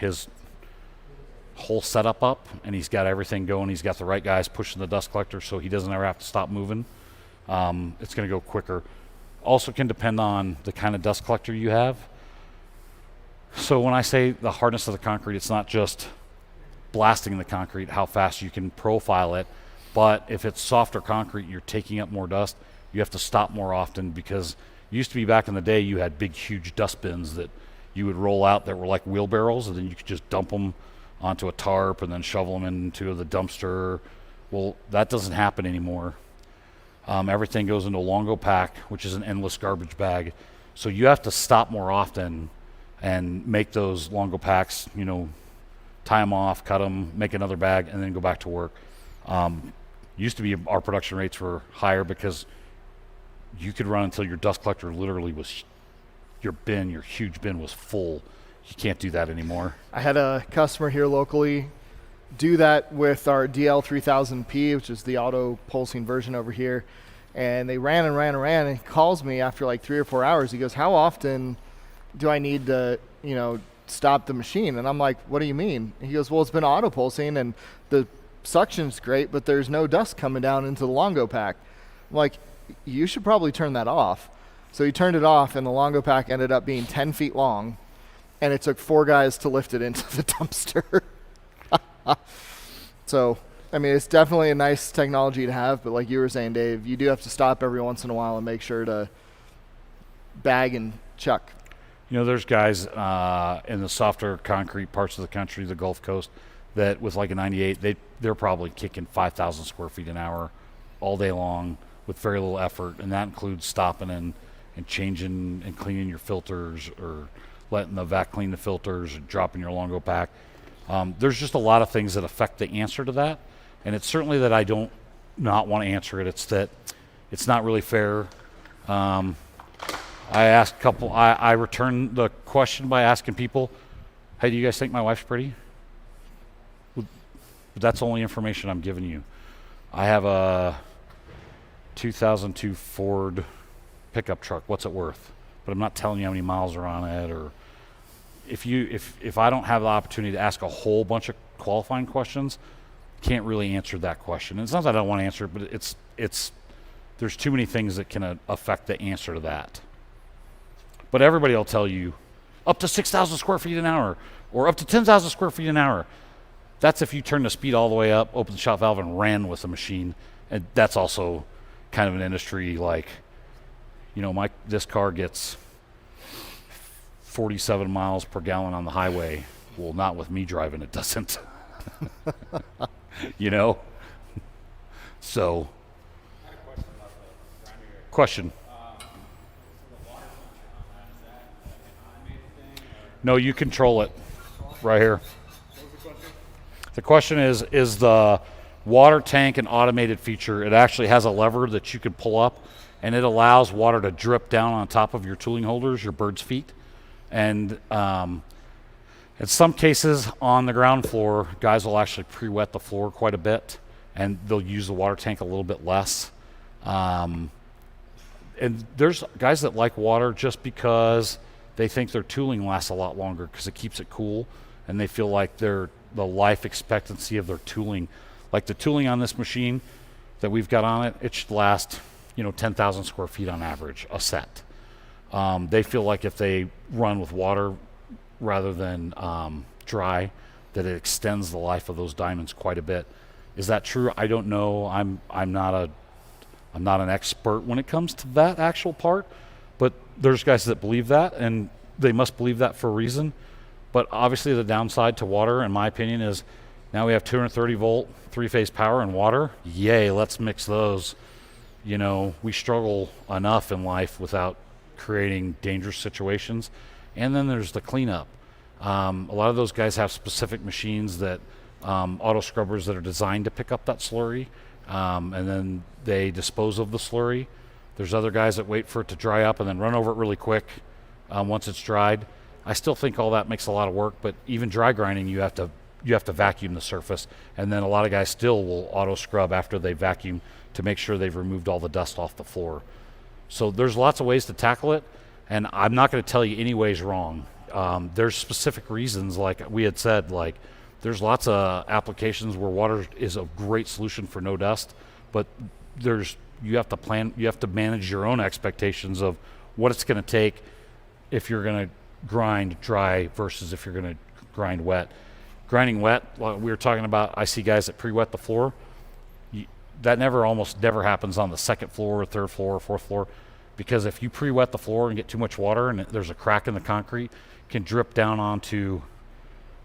his whole setup up, and he's got everything going, he's got the right guys pushing the dust collector so he doesn't ever have to stop moving, it's going to go quicker. Also can depend on the kind of dust collector you have. So when I say the hardness of the concrete, it's not just blasting the concrete, how fast you can profile it, but if it's softer concrete, you're taking up more dust, you have to stop more often, because it used to be back in the day you had big huge dust bins that you would roll out that were like wheelbarrows, and then you could just dump them onto a tarp and then shovel them into the dumpster. Well, that doesn't happen anymore. Everything goes into a Longo pack, which is an endless garbage bag. So you have to stop more often and make those Longo packs, you know, tie them off, cut them, make another bag, and then go back to work. Used to be our production rates were higher because you could run until your dust collector literally was, your huge bin was full. You can't do that anymore. I had a customer here locally do that with our DL3000P, which is the auto pulsing version over here. And they ran and ran and ran, and he calls me after like 3 or 4 hours. He goes, how often do I need to, you know, stop the machine? And I'm like, what do you mean? He goes, well, it's been auto pulsing and the suction's great, but there's no dust coming down into the Longo pack. I'm like, you should probably turn that off. So he turned it off, and the Longo pack ended up being 10 feet long, and it took 4 guys to lift it into the dumpster. So, I mean, it's definitely a nice technology to have, but like you were saying, Dave, you do have to stop every once in a while and make sure to bag and chuck. You know, there's guys in the softer concrete parts of the country, the Gulf Coast, that with like a 98, they're probably kicking 5,000 square feet an hour all day long with very little effort, and that includes stopping and changing and cleaning your filters, or letting the vac clean the filters, or dropping your Longo pack. There's just a lot of things that affect the answer to that, and it's certainly that I don't not want to answer it. It's that it's not really fair. I returned the question by asking people, hey, do you guys think my wife's pretty? But that's the only information I'm giving you. I have a 2002 Ford pickup truck. What's it worth? But I'm not telling you how many miles are on it, or if I don't have the opportunity to ask a whole bunch of qualifying questions, can't really answer that question. And it's not that I don't want to answer it, but it's there's too many things that can affect the answer to that. But everybody will tell you up to 6,000 square feet an hour or up to 10,000 square feet an hour. That's if you turn the speed all the way up, open the shop valve, and ran with the machine. And that's also kind of an industry like, this car gets 47 miles per gallon on the highway. Well, not with me driving, it doesn't. So, question. No, you control it right here. The question is the water tank an automated feature? It actually has a lever that you can pull up, and it allows water to drip down on top of your tooling holders, your bird's feet. And in some cases on the ground floor, guys will actually pre-wet the floor quite a bit, and they'll use the water tank a little bit less. And there's guys that like water just because they think their tooling lasts a lot longer because it keeps it cool, and they feel like the life expectancy of their tooling, like the tooling on this machine that we've got on it, it should last 10,000 square feet on average a set. They feel like if they run with water rather than dry, that it extends the life of those diamonds quite a bit. Is that true? I don't know. I'm not an expert when it comes to that actual part, but there's guys that believe that, and they must believe that for a reason. But obviously the downside to water, in my opinion, is now we have 230 volt, 3-phase power and water. Yay, let's mix those. We struggle enough in life without creating dangerous situations. And then there's the cleanup. A lot of those guys have specific machines that auto scrubbers that are designed to pick up that slurry, and then they dispose of the slurry. There's other guys that wait for it to dry up and then run over it really quick once it's dried. I still think all that makes a lot of work, but even dry grinding, you have to vacuum the surface, and then a lot of guys still will auto scrub after they vacuum to make sure they've removed all the dust off the floor. So there's lots of ways to tackle it, and I'm not going to tell you any way's wrong. There's specific reasons, like we had said, like there's lots of applications where water is a great solution for no dust, but you have to manage your own expectations of what it's going to take if you're going to grind dry versus if you're going to grind wet. Grinding wet, like we were talking about, I see guys that pre-wet the floor. That almost never happens on the second floor, third floor, fourth floor, because if you pre-wet the floor and get too much water and there's a crack in the concrete, it can drip down onto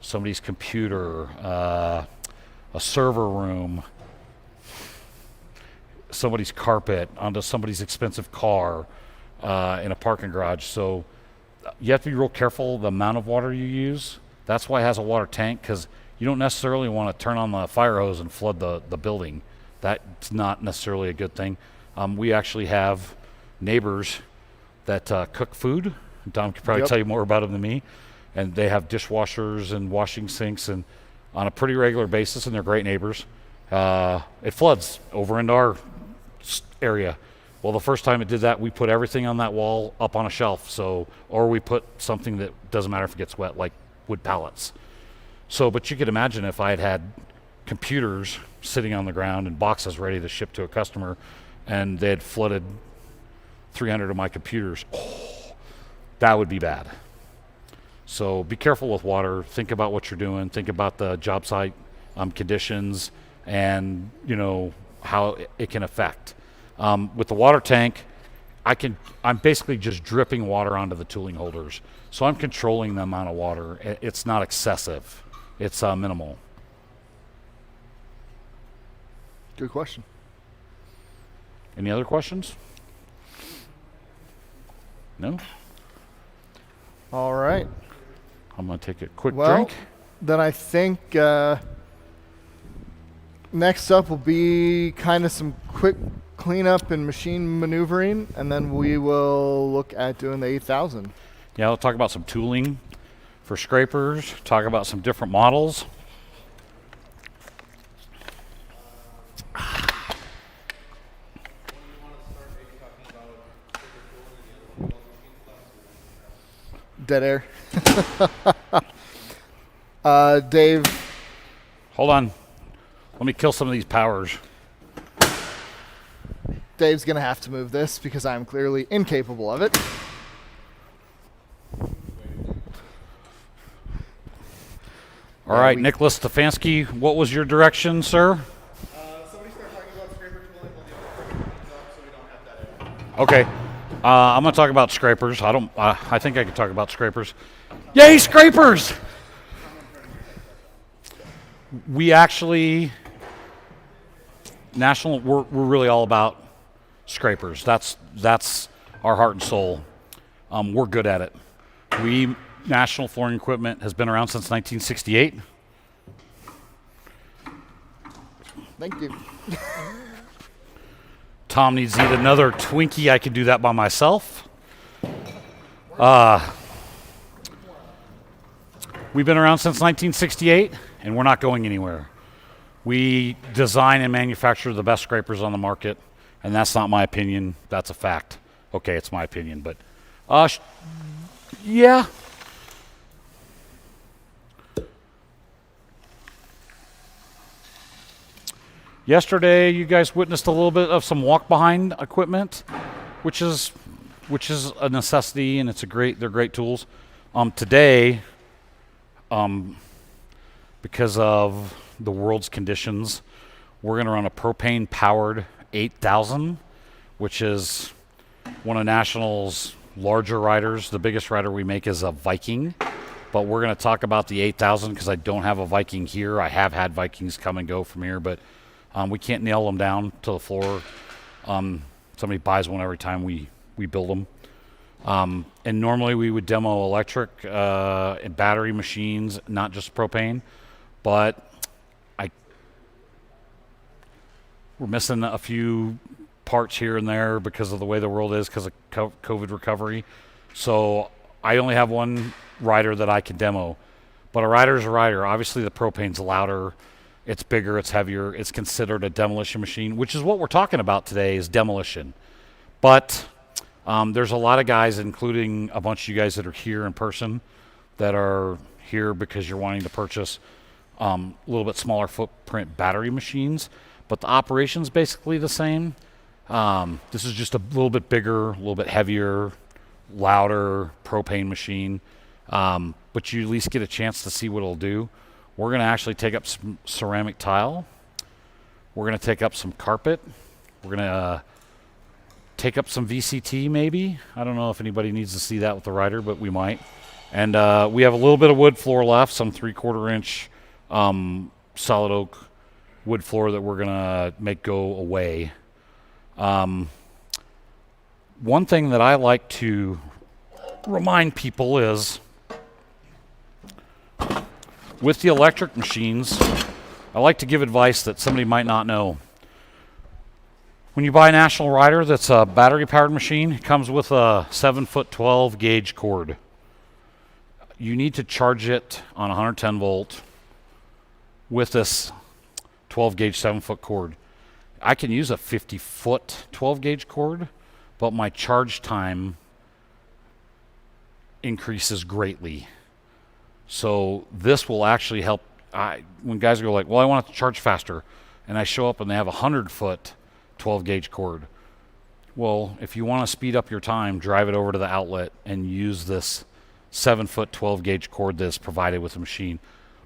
somebody's computer, a server room, somebody's carpet, onto somebody's expensive car in a parking garage. So you have to be real careful the amount of water you use. That's why it has a water tank, because you don't necessarily want to turn on the fire hose and flood the building. That's not necessarily a good thing. We actually have neighbors that cook food. Tom could probably tell you more about them than me. And they have dishwashers and washing sinks and on a pretty regular basis, and they're great neighbors. It floods over into our area. Well, the first time it did that, we put everything on that wall up on a shelf. Or we put something that doesn't matter if it gets wet, like wood pallets. But you could imagine if I had computers sitting on the ground and boxes ready to ship to a customer, and they had flooded 300 of my computers, that would be bad. So be careful with water. Think about what you're doing. Think about the job site conditions and how it can affect. With the water tank, I'm basically just dripping water onto the tooling holders. So I'm controlling the amount of water. It's not excessive. It's minimal. Good question. Any other questions? No? All right. I'm going to take a quick drink. Then I think next up will be kind of some quick cleanup and machine maneuvering, and then we will look at doing the 8000. Yeah, we'll talk about some tooling for scrapers, talk about some different models. Dead air. Dave, Hold on. Let me kill some of these powers. Dave's going to have to move this because I'm clearly incapable of it. All right, Nicholas Stefanski, what was your direction, sir? Somebody start talking about scraper tooling while the other equipment comes up so we don't have that. Okay. I'm going to talk about scrapers. I think I can talk about scrapers. Yay, scrapers! We actually, we're really all about scrapers. That's our heart and soul. We're good at it. National Flooring Equipment has been around since 1968. Thank you. Tom needs to eat another Twinkie. I can do that by myself. We've been around since 1968, and we're not going anywhere. We design and manufacture the best scrapers on the market, and that's not my opinion. That's a fact. Okay, it's my opinion, but yeah. Yesterday, you guys witnessed a little bit of some walk-behind equipment, which is a necessity, and they're great tools. Today, because of the world's conditions, we're going to run a propane-powered 8000, which is one of National's larger riders. The biggest rider we make is a Viking, but we're going to talk about the 8000 because I don't have a Viking here. I have had Vikings come and go from here, but we can't nail them down to the floor. Somebody buys one every time we build them. And normally we would demo electric and battery machines, not just propane, but we're missing a few parts here and there because of the way the world is because of COVID recovery. So I only have one rider that I can demo, but a rider's a rider. Obviously the propane's louder. It's bigger, it's heavier, it's considered a demolition machine, which is what we're talking about today is demolition. But there's a lot of guys, including a bunch of you guys that are here in person, that are here because you're wanting to purchase a little bit smaller footprint battery machines, but the operation's basically the same. This is just a little bit bigger, a little bit heavier, louder propane machine, but you at least get a chance to see what it'll do. We're going to actually take up some ceramic tile. We're going to take up some carpet. We're going to take up some VCT maybe. I don't know if anybody needs to see that with the rider, but we might. And we have a little bit of wood floor left, some 3/4 inch solid oak wood floor that we're going to make go away. One thing that I like to remind people is with the electric machines, I like to give advice that somebody might not know. When you buy a National rider that's a battery-powered machine, it comes with a 7-foot 12-gauge cord. You need to charge it on 110 volt with this 12-gauge 7-foot cord. I can use a 50-foot 12-gauge cord, but my charge time increases greatly. So this will actually help. When guys go like, well, I want it to charge faster, and I show up and they have a 100-foot 12-gauge cord. Well, if you want to speed up your time, drive it over to the outlet and use this 7-foot 12-gauge cord that's provided with the machine.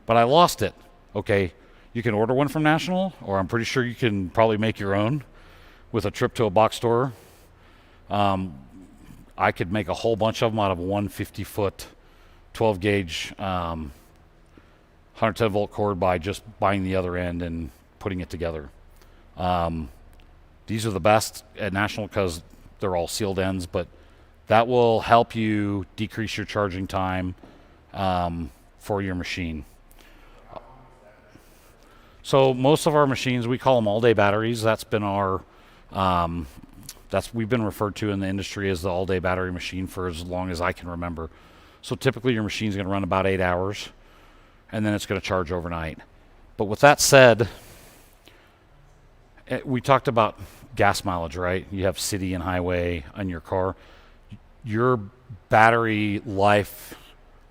But I lost it. Okay, you can order one from National, or I'm pretty sure you can probably make your own with a trip to a box store. I could make a whole bunch of them out of one 50-foot 12-gauge 110 volt cord by just buying the other end and putting it together. These are the best at National because they're all sealed ends, but that will help you decrease your charging time for your machine. So most of our machines, we call them all-day batteries. That's been our we've been referred to in the industry as the all-day battery machine for as long as I can remember. So typically your machine's going to run about 8 hours, and then it's going to charge overnight. But with that said, we talked about gas mileage, right? You have city and highway on your car. Your battery life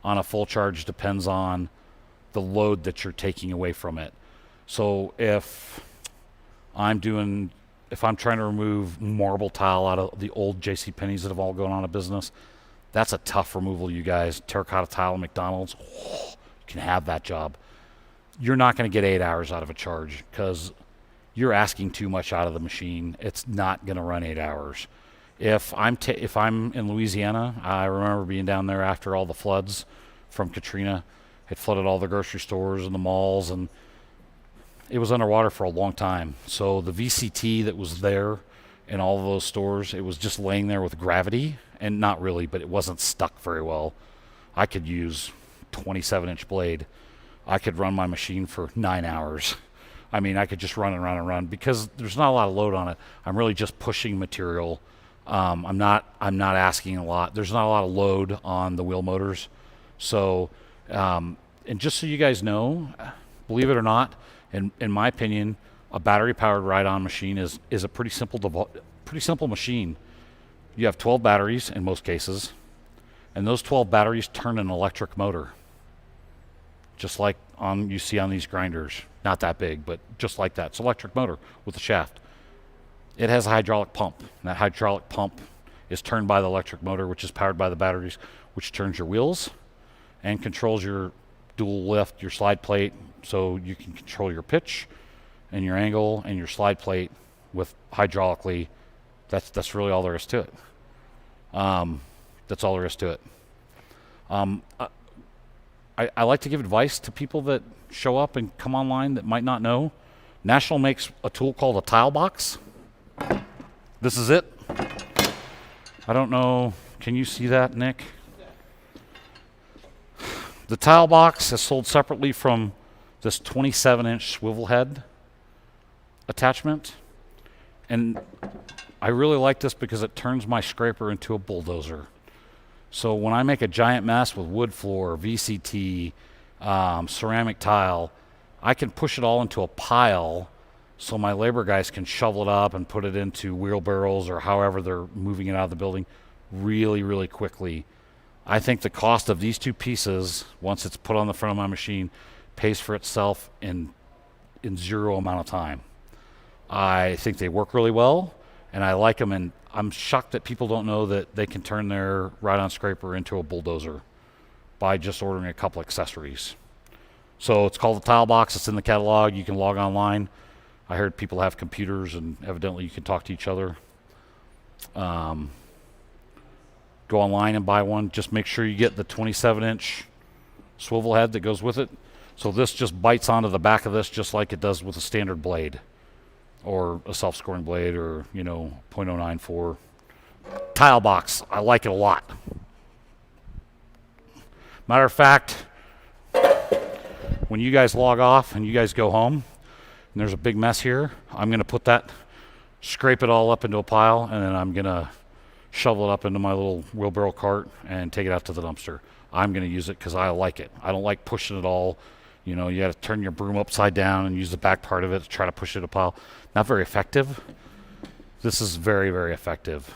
on a full charge depends on the load that you're taking away from it. So if I'm trying to remove marble tile out of the old J.C. Penney's that have all gone out of business, that's a tough removal, you guys. Terracotta tile at McDonald's, you can have that job. You're not going to get 8 hours out of a charge because you're asking too much out of the machine. It's not going to run 8 hours. If I'm in Louisiana, I remember being down there after all the floods from Katrina. It flooded all the grocery stores and the malls, and it was underwater for a long time. So the VCT that was there in all of those stores, it was just laying there with gravity, and not really, but it wasn't stuck very well. I could use 27-inch blade. I could run my machine for 9 hours. I mean, I could just run and run and run because there's not a lot of load on it. I'm really just pushing material. I'm not asking a lot. There's not a lot of load on the wheel motors. So, and just so you guys know, believe it or not, in my opinion, a battery-powered ride-on machine is a pretty simple machine. You have 12 batteries in most cases, and those 12 batteries turn an electric motor, just like you see on these grinders. Not that big, but just like that. It's an electric motor with a shaft. It has a hydraulic pump. And that hydraulic pump is turned by the electric motor, which is powered by the batteries, which turns your wheels and controls your dual lift, your slide plate, so you can control your pitch and your angle and your slide plate with hydraulically. That's really all there is to it. That's all there is to it. I like to give advice to people that show up and come online that might not know. National makes a tool called a tile box. This is it. I don't know. Can you see that, Nick? The tile box is sold separately from this 27-inch swivel head attachment. And I really like this because it turns my scraper into a bulldozer. So when I make a giant mess with wood floor, VCT, ceramic tile, I can push it all into a pile so my labor guys can shovel it up and put it into wheelbarrows or however they're moving it out of the building really, really quickly. I think the cost of these two pieces, once it's put on the front of my machine, pays for itself in zero amount of time. I think they work really well, and I like them, and I'm shocked that people don't know that they can turn their ride-on scraper into a bulldozer by just ordering a couple accessories. So it's called the Tile Box. It's in the catalog. You can log online. I heard people have computers, and evidently you can talk to each other. Go online and buy one. Just make sure you get the 27-inch swivel head that goes with it. So this just bites onto the back of this just like it does with a standard blade or a self-scoring blade or, you know, .094. Tile Box. I like it a lot. Matter of fact, when you guys log off and you guys go home and there's a big mess here, I'm going to put that, scrape it all up into a pile, and then I'm going to shovel it up into my little wheelbarrow cart and take it out to the dumpster. I'm going to use it because I like it. I don't like pushing it all. You know, you got to turn your broom upside down and use the back part of it to try to push it a pile. Not very effective. This is very, very effective.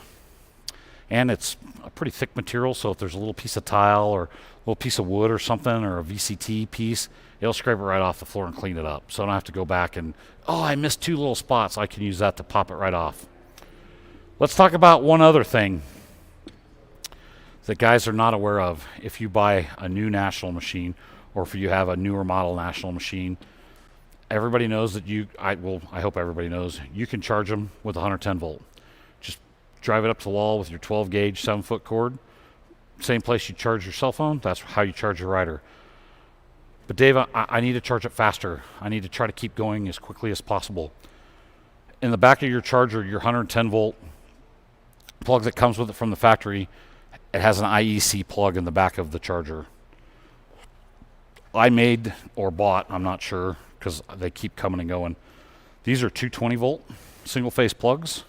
And it's a pretty thick material, so if there's a little piece of tile or a little piece of wood or something or a VCT piece, it'll scrape it right off the floor and clean it up. So I don't have to go back and, oh, I missed two little spots. I can use that to pop it right off. Let's talk about one other thing that guys are not aware of. If you buy a new National machine or if you have a newer model National machine, everybody knows that I hope everybody knows, you can charge them with 110 volt. Just drive it up to the wall with your 12 gauge 7-foot cord. Same place you charge your cell phone, that's how you charge your rider. But Dave, I need to charge it faster. I need to try to keep going as quickly as possible. In the back of your charger, your 110 volt plug that comes with it from the factory, it has an IEC plug in the back of the charger. I made or bought, I'm not sure, because they keep coming and going. These are 220 volt single phase plugs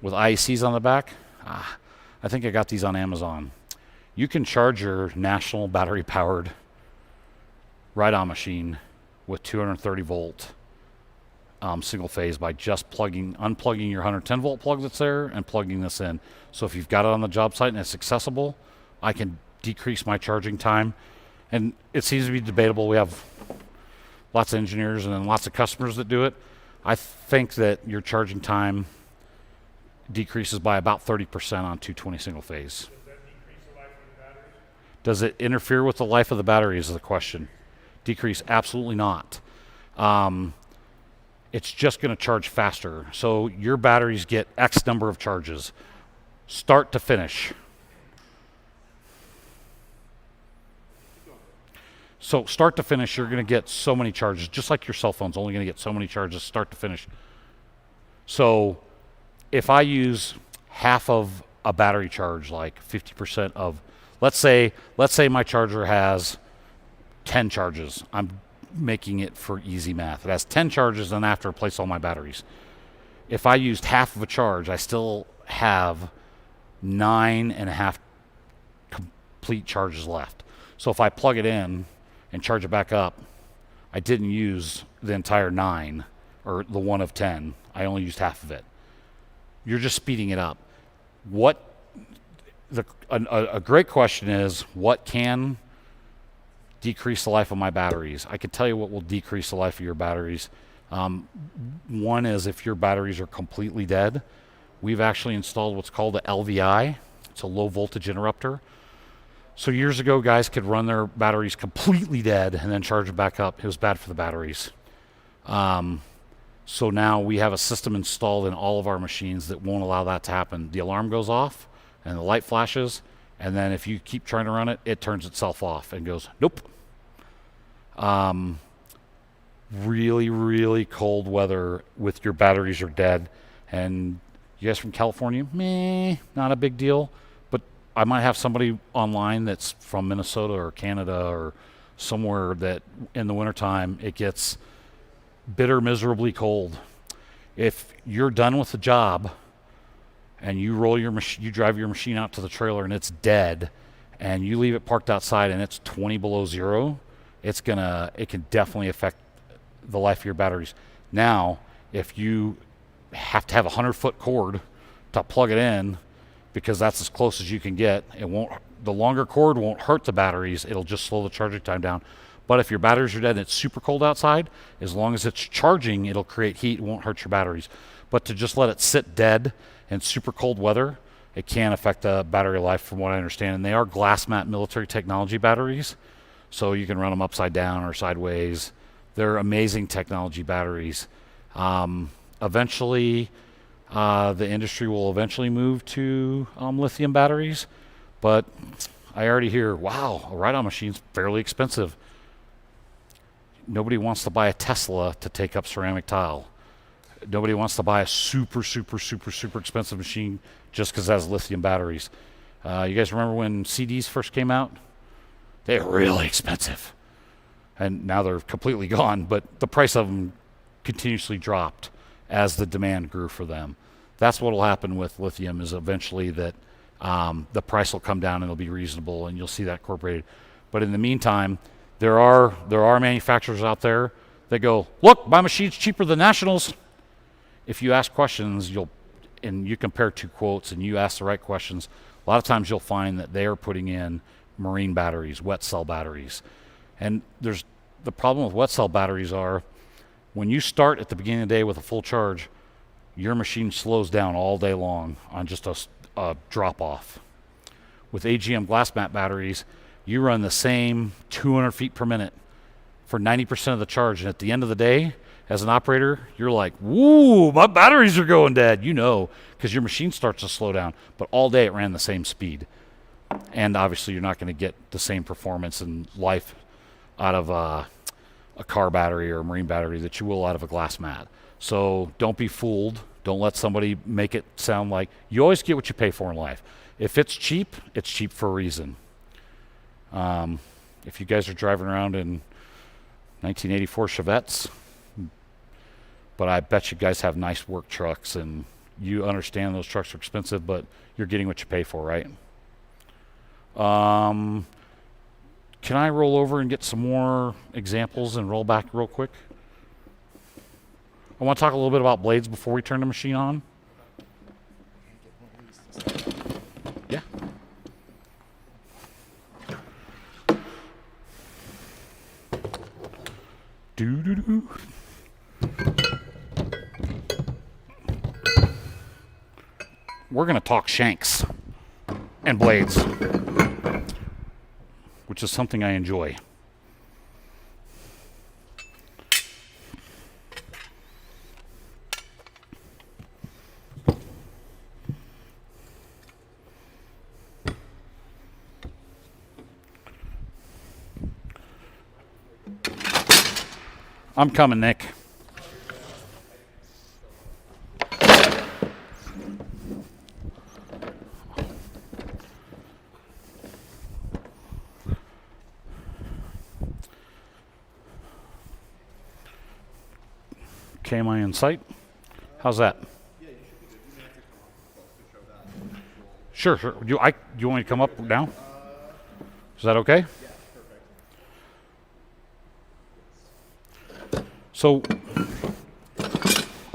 with IECs on the back. I think I got these on Amazon. You can charge your National battery powered ride-on machine with 230 volt single phase by just unplugging your 110 volt plug that's there and plugging this in. So if you've got it on the job site and it's accessible, I can decrease my charging time. And it seems to be debatable. We have lots of engineers and then lots of customers that do it. I think that your charging time decreases by about 30% on 220 single phase. Does that decrease the life of the batteries? Does it interfere with the life of the battery is the question. Decrease? Absolutely not. It's just going to charge faster. So your batteries get X number of charges, start to finish. So start to finish, you're going to get so many charges, just like your cell phone's only going to get so many charges start to finish. So if I use half of a battery charge, like 50% of, let's say my charger has 10 charges. I'm making it for easy math. It has 10 charges, and I have to replace all my batteries. If I used half of a charge, I still have 9.5 complete charges left. So if I plug it in and charge it back up, I didn't use the entire 9 or the 1 of 10. I only used half of it. You're just speeding it up. A great question is, what can decrease the life of my batteries? I can tell you what will decrease the life of your batteries. One is if your batteries are completely dead. We've actually installed what's called a LVI. It's a low voltage interrupter. So years ago, guys could run their batteries completely dead and then charge them back up. It was bad for the batteries. So now we have a system installed in all of our machines that won't allow that to happen. The alarm goes off and the light flashes, and then if you keep trying to run it, it turns itself off and goes, nope. Really, really cold weather with your batteries are dead. And you guys from California, not a big deal. But I might have somebody online that's from Minnesota or Canada or somewhere that in the wintertime it gets bitter, miserably cold. If you're done with the job and you drive your machine out to the trailer and it's dead, and you leave it parked outside and it's 20 below zero, it can definitely affect the life of your batteries. Now, if you have to have a 100-foot cord to plug it in, because that's as close as you can get, the longer cord won't hurt the batteries, it'll just slow the charging time down. But if your batteries are dead and it's super cold outside, as long as it's charging, it'll create heat, it won't hurt your batteries. But to just let it sit dead in super cold weather, it can affect the battery life from what I understand. And they are glass mat military technology batteries, so you can run them upside down or sideways. They're amazing technology batteries. Eventually, the industry will eventually move to lithium batteries, but I already hear, wow, a ride-on machine's fairly expensive. Nobody wants to buy a Tesla to take up ceramic tile. Nobody wants to buy a super, super, super, super expensive machine just because it has lithium batteries. You guys remember when CDs first came out? They were really expensive. And now they're completely gone, but the price of them continuously dropped as the demand grew for them. That's what will happen with lithium, is eventually that the price will come down and it'll be reasonable, and you'll see that incorporated. But in the meantime, there are manufacturers out there that go, look, my machine's cheaper than Nationals. If you ask questions, and you compare two quotes and you ask the right questions, a lot of times you'll find that they are putting in marine batteries, wet cell batteries. And the problem with wet cell batteries are, when you start at the beginning of the day with a full charge, your machine slows down all day long on just a drop off. With AGM glass mat batteries, you run the same 200 feet per minute for 90% of the charge, and at the end of the day, as an operator, you're like, woo, my batteries are going dead, because your machine starts to slow down, but all day it ran the same speed. And obviously you're not going to get the same performance and life out of a car battery or a marine battery that you will out of a glass mat. So don't be fooled. Don't let somebody make it sound like, you always get what you pay for in life. If it's cheap for a reason. If you guys are driving around in 1984 Chevettes, but I bet you guys have nice work trucks, and you understand those trucks are expensive, but you're getting what you pay for, right? Can I roll over and get some more examples and roll back real quick? I want to talk a little bit about blades before we turn the machine on. Yeah. Doo-doo-doo. We're going to talk shanks and blades, which is something I enjoy. I'm coming, Nick. Okay, am I in sight? How's that? Yeah, you should be good. You may have to come up close to show that. Sure, sure. Do you want me to come up now? Is that okay? Yeah, perfect. So,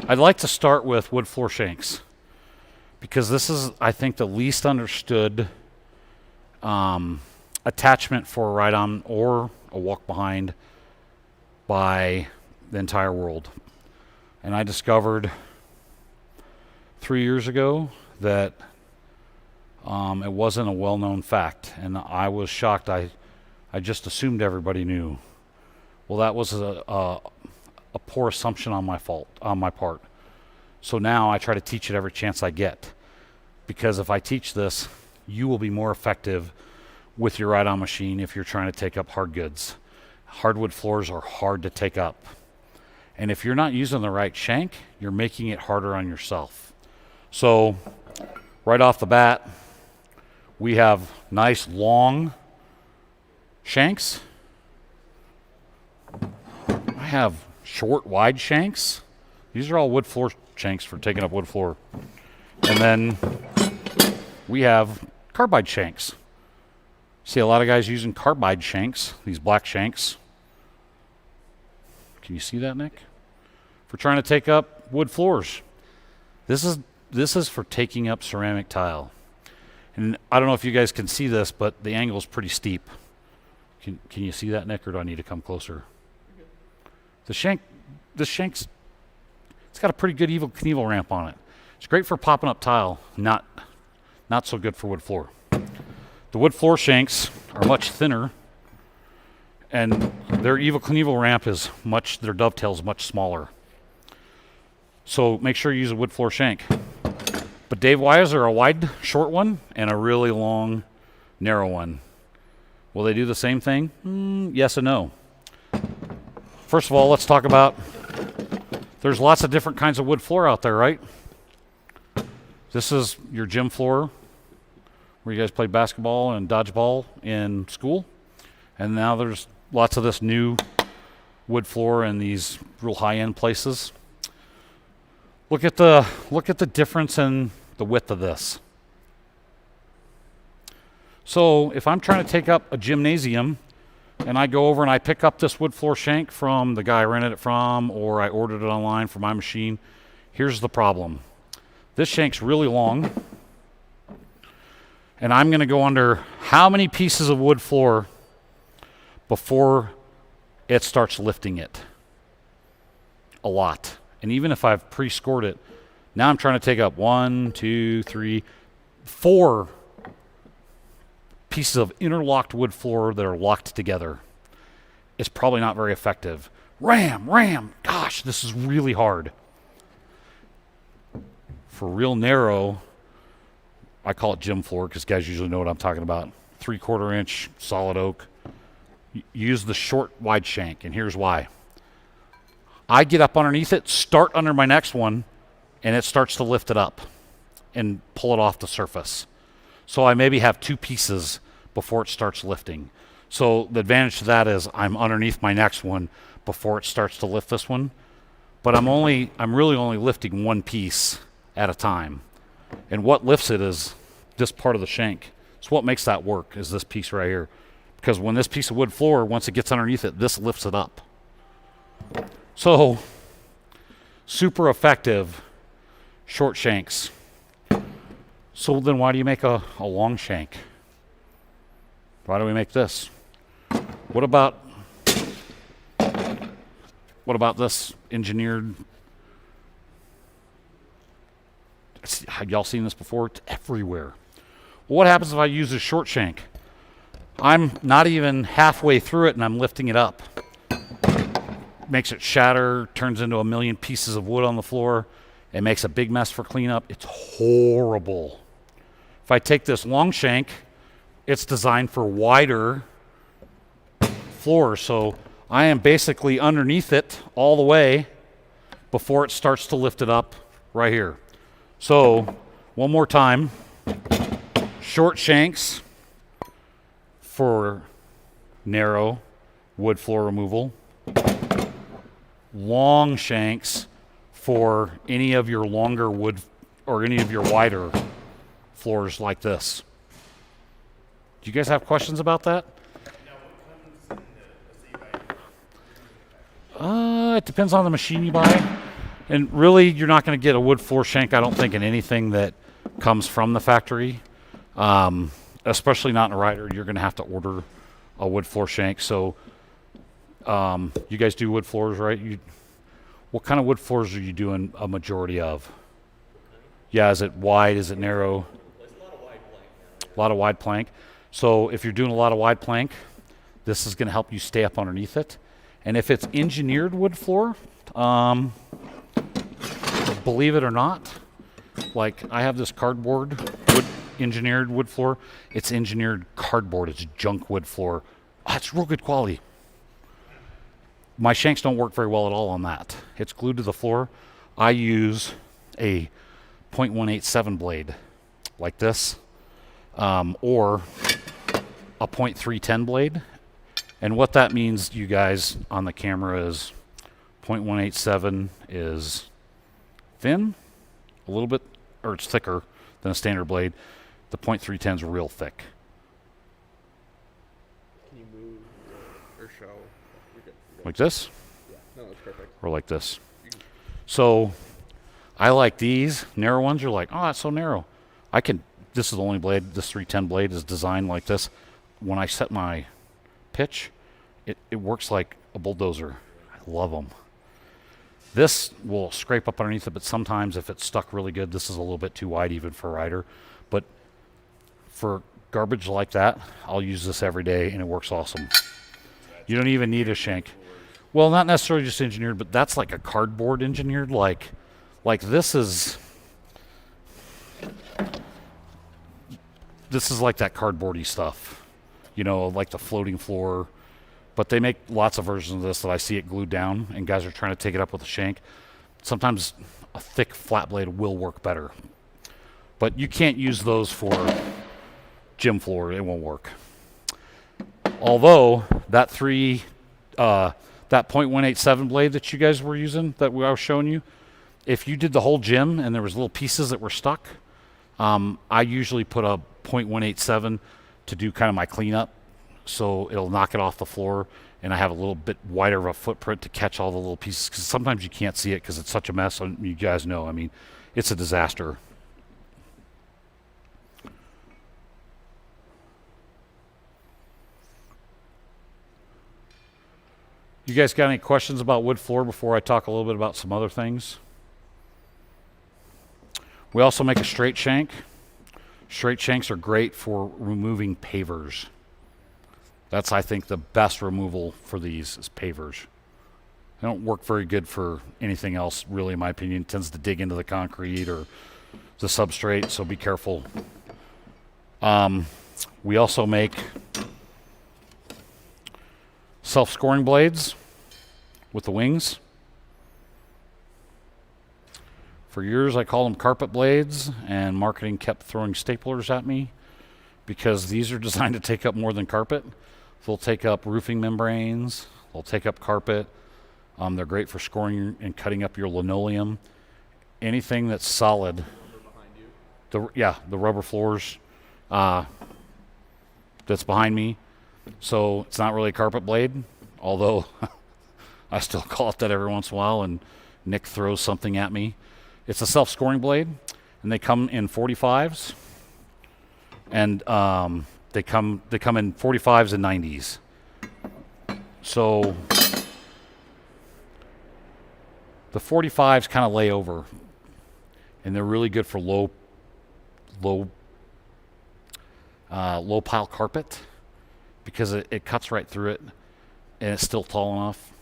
I'd like to start with wood floor shanks because this is, I think, the least understood attachment for a ride-on or a walk-behind by the entire world. And I discovered 3 years ago that it wasn't a well-known fact, and I was shocked. I just assumed everybody knew. Well, that was a poor assumption on my part. So now I try to teach it every chance I get, because if I teach this, you will be more effective with your ride-on machine if you're trying to take up hard goods. Hardwood floors are hard to take up. And if you're not using the right shank, you're making it harder on yourself. So right off the bat, we have nice long shanks. I have short, wide shanks. These are all wood floor shanks for taking up wood floor. And then we have carbide shanks. See a lot of guys using carbide shanks, these black shanks. Can you see that, Nick? For trying to take up wood floors. This is for taking up ceramic tile. And I don't know if you guys can see this, but the angle is pretty steep. Can you see that, Nick, or do I need to come closer? The shank's it's got a pretty good Evel Knievel ramp on it. It's great for popping up tile, not so good for wood floor. The wood floor shanks are much thinner, and their Evel Knievel ramp is their dovetail is much smaller. So make sure you use a wood floor shank. But Dave, why is there a wide, short one and a really long, narrow one? Will they do the same thing? Yes and no. First of all, let's talk about, there's lots of different kinds of wood floor out there, right? This is your gym floor where you guys play basketball and dodgeball in school. And now there's lots of this new wood floor in these real high-end places. Look at the difference in the width of this. So if I'm trying to take up a gymnasium and I go over and I pick up this wood floor shank from the guy I rented it from, or I ordered it online for my machine, here's the problem. This shank's really long, and I'm going to go under how many pieces of wood floor before it starts lifting it? A lot. And even if I've pre-scored it, now I'm trying to take up 1, 2, 3, 4 pieces of interlocked wood floor that are locked together. It's probably not very effective. Ram, gosh, this is really hard. For real narrow, I call it gym floor because guys usually know what I'm talking about. 3/4 inch solid oak. Use the short, wide shank, and here's why. I get up underneath it, start under my next one, and it starts to lift it up and pull it off the surface. So I maybe have 2 pieces before it starts lifting. So the advantage to that is I'm underneath my next one before it starts to lift this one. But I'm really only lifting 1 piece at a time. And what lifts it is this part of the shank. So what makes that work is this piece right here. Because when this piece of wood floor, once it gets underneath it, this lifts it up. So super effective short shanks. So then why do you make a long shank? Why do we make this? What about this engineered? Have y'all seen this before? It's everywhere. Well, what happens if I use a short shank? I'm not even halfway through it and I'm lifting it up. Makes it shatter, turns into a million pieces of wood on the floor. It makes a big mess for cleanup. It's horrible. If I take this long shank, it's designed for wider floors. So I am basically underneath it all the way before it starts to lift it up right here. So one more time, short shanks for narrow wood floor removal. Long shanks for any of your longer wood or any of your wider floors like this. Do you guys have questions about that? It depends on the machine you buy. And really, you're not going to get a wood floor shank, I don't think, in anything that comes from the factory. Especially not in a rider. You're going to have to order a wood floor shank. So you guys do wood floors, right? What kind of wood floors are you doing a majority of? Yeah, is it wide? Is it narrow? A lot of wide plank. So if you're doing a lot of wide plank, this is going to help you stay up underneath it. And if it's engineered wood floor, believe it or not, like I have this cardboard engineered wood floor. It's engineered cardboard. It's junk wood floor. It's real good quality. My shanks don't work very well at all on that. It's glued to the floor. I use a .187 blade like this, or a .310 blade. And what that means, you guys, on the camera is .187 is thin, a little bit, or it's thicker than a standard blade. The .310 is real thick. Can you move or show? You're good. Like this? Yeah. No, that's perfect. Or like this. So I like these narrow ones. You're like, oh, that's so narrow. This is the only blade, this 310 blade is designed like this. When I set my pitch, it works like a bulldozer. I love them. This will scrape up underneath it, but sometimes if it's stuck really good, this is a little bit too wide even for a rider. But for garbage like that, I'll use this every day and it works awesome. You don't even need a shank. Well, not necessarily just engineered, but that's like a cardboard engineered. Like this is like that cardboardy stuff, you know, like the floating floor. But they make lots of versions of this that I see it glued down, and guys are trying to take it up with a shank. Sometimes a thick flat blade will work better. But you can't use those for gym floor. It won't work. Although that .187 blade that you guys were using, that I was showing you, if you did the whole gym and there was little pieces that were stuck, I usually put a .187 to do kind of my cleanup. So it'll knock it off the floor, and I have a little bit wider of a footprint to catch all the little pieces, because sometimes you can't see it because it's such a mess. You guys know, I mean, it's a disaster. You guys got any questions about wood floor before I talk a little bit about some other things? We also make a straight shank. Straight shanks are great for removing pavers. That's, I think, the best removal for these is pavers. They don't work very good for anything else, really, in my opinion. It tends to dig into the concrete or the substrate, so be careful. We also make self-scoring blades with the wings. For years, I called them carpet blades, and marketing kept throwing staplers at me because these are designed to take up more than carpet. They'll take up roofing membranes. They'll take up carpet. They're great for scoring and cutting up your linoleum. Anything that's solid. The rubber floors that's behind me. So it's not really a carpet blade, although I still call it that every once in a while, and Nick throws something at me. It's a self-scoring blade, and they come in 45s, and they come in 45s and 90s. So the 45s kind of lay over, and they're really good for low pile carpet because it cuts right through it, and it's still tall enough.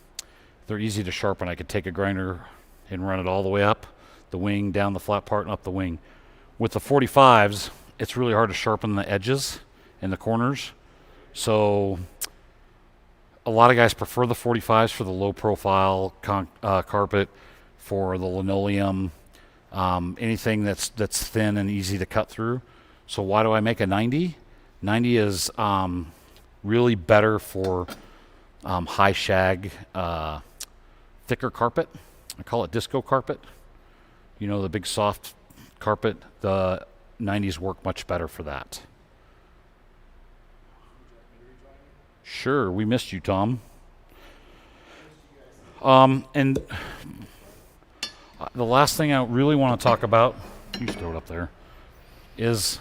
They're easy to sharpen. I could take a grinder and run it all the way up the wing, down the flat part, and up the wing. With the 45s, it's really hard to sharpen the edges and the corners. So a lot of guys prefer the 45s for the low profile carpet, for the linoleum, anything that's thin and easy to cut through. So why do I make a 90? 90 is really better for high shag, thicker carpet. I call it disco carpet. You know, the big soft carpet. The 90s work much better for that. Sure, we missed you, Tom. And the last thing I really want to talk about, you just throw it up there, is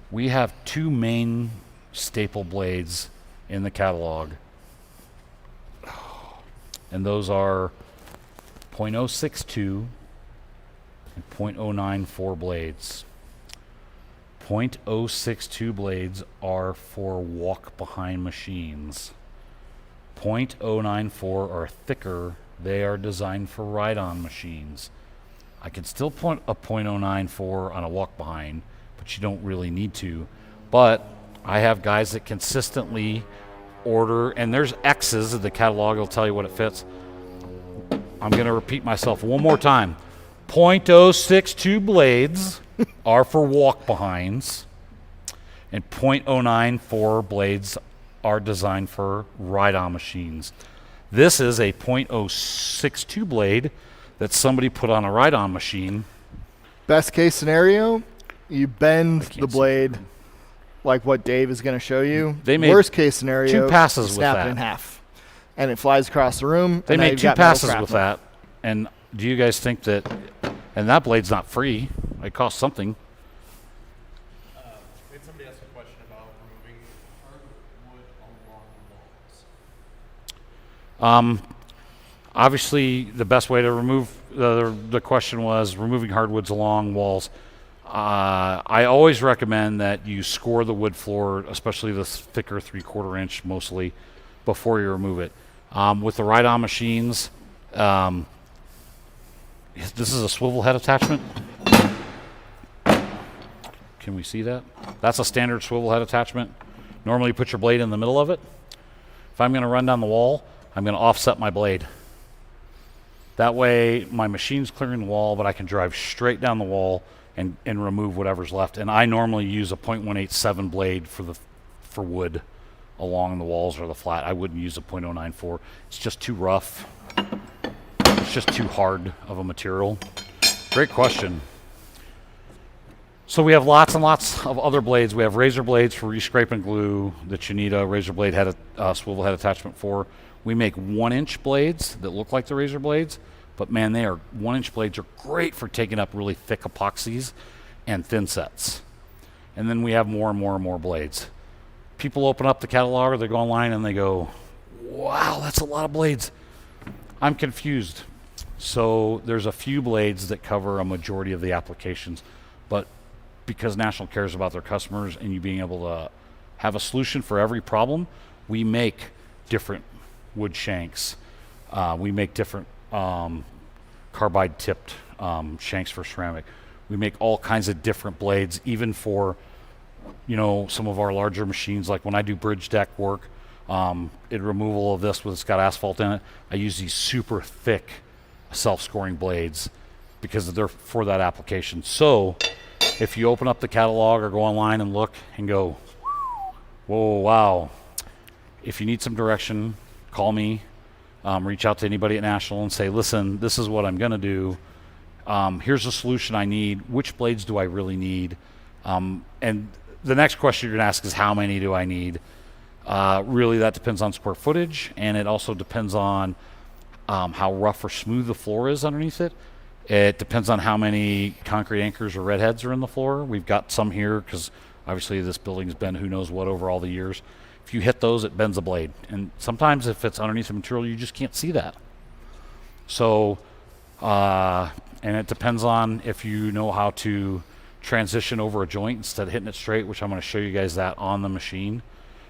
we have two main staple blades in the catalog. And those are .062 and .094 blades. .062 blades are for walk-behind machines. .094 are thicker. They are designed for ride-on machines. I can still put a .094 on a walk-behind, but you don't really need to. But I have guys that consistently order, and there's X's in the catalog. It'll tell you what it fits. I'm going to repeat myself one more time. .062 blades are for walk-behinds, and .094 blades are designed for ride-on machines. This is a .062 blade that somebody put on a ride-on machine. Best case scenario, you bend the blade like what Dave is going to show you. They made worst case scenario, two passes you with snap that. it in half, and it flies across the room. They and now made you've two got metal passes with shrapnel. that. And do you guys think that, and that blade's not free, it costs something. We had somebody ask a question about removing hardwood along walls. Obviously, the best way to remove, the question was removing hardwoods along walls. I always recommend that you score the wood floor, especially the thicker 3/4 inch mostly, before you remove it. With the ride-on machines, this is a swivel head attachment. Can we see that? That's a standard swivel head attachment. Normally you put your blade in the middle of it. If I'm going to run down the wall, I'm going to offset my blade. That way my machine's clearing the wall, but I can drive straight down the wall and remove whatever's left. And I normally use a .187 blade for wood along the walls or the flat. I wouldn't use a .094. It's just too rough. It's just too hard of a material. Great question. So we have lots and lots of other blades. We have razor blades for re-scraping glue that you need a razor blade head, swivel head attachment for. We make 1-inch blades that look like the razor blades, but man, 1-inch blades are great for taking up really thick epoxies and thin sets. And then we have more and more and more blades. People open up the catalog or they go online and they go, wow, that's a lot of blades. I'm confused. So there's a few blades that cover a majority of the applications, but because National cares about their customers and you being able to have a solution for every problem, we make different wood shanks. We make different carbide tipped shanks for ceramic. We make all kinds of different blades, even for, you know, some of our larger machines. Like when I do bridge deck work, removal of this, it's got asphalt in it, I use these super thick self-scoring blades because they're for that application. So if you open up the catalog or go online and look and go, whoa, wow. If you need some direction, call me, reach out to anybody at National and say, listen, this is what I'm going to do. Here's a solution I need. Which blades do I really need? And the next question you're going to ask is, how many do I need? Really, that depends on square footage, and it also depends on how rough or smooth the floor is underneath it. It depends on how many concrete anchors or redheads are in the floor. We've got some here because obviously this building's been who knows what over all the years. If you hit those, it bends the blade. And sometimes if it's underneath the material, you just can't see that. So, and it depends on if you know how to transition over a joint instead of hitting it straight, which I'm going to show you guys that on the machine.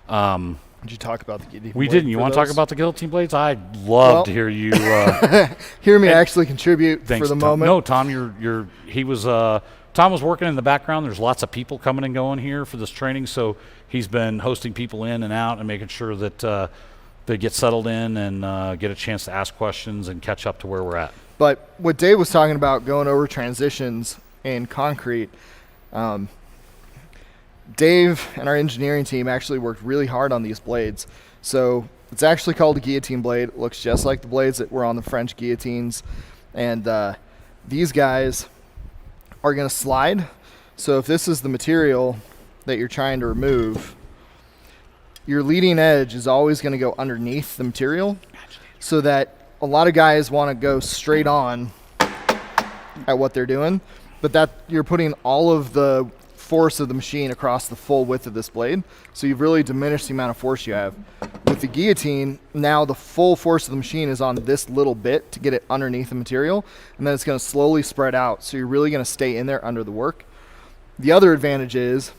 Did you talk about the guillotine We blade didn't. You for want to talk those? about the guillotine blades? I'd love to hear you. Hear me actually contribute Thanks, for the Tom. moment. No, Tom, Tom was working in the background. There's lots of people coming and going here for this training, so he's been hosting people in and out and making sure that they get settled in and get a chance to ask questions and catch up to where we're at. But what Dave was talking about, going over transitions in concrete, Dave and our engineering team actually worked really hard on these blades. So it's actually called a guillotine blade. It looks just like the blades that were on the French guillotines. And these guys are going to slide. So if this is the material that you're trying to remove, your leading edge is always going to go underneath the material, so that a lot of guys want to go straight on at what they're doing, but that you're putting all of the force of the machine across the full width of this blade, so you've really diminished the amount of force you have. With the guillotine, now the full force of the machine is on this little bit to get it underneath the material, and then it's going to slowly spread out, so you're really going to stay in there under the work. The other advantage is,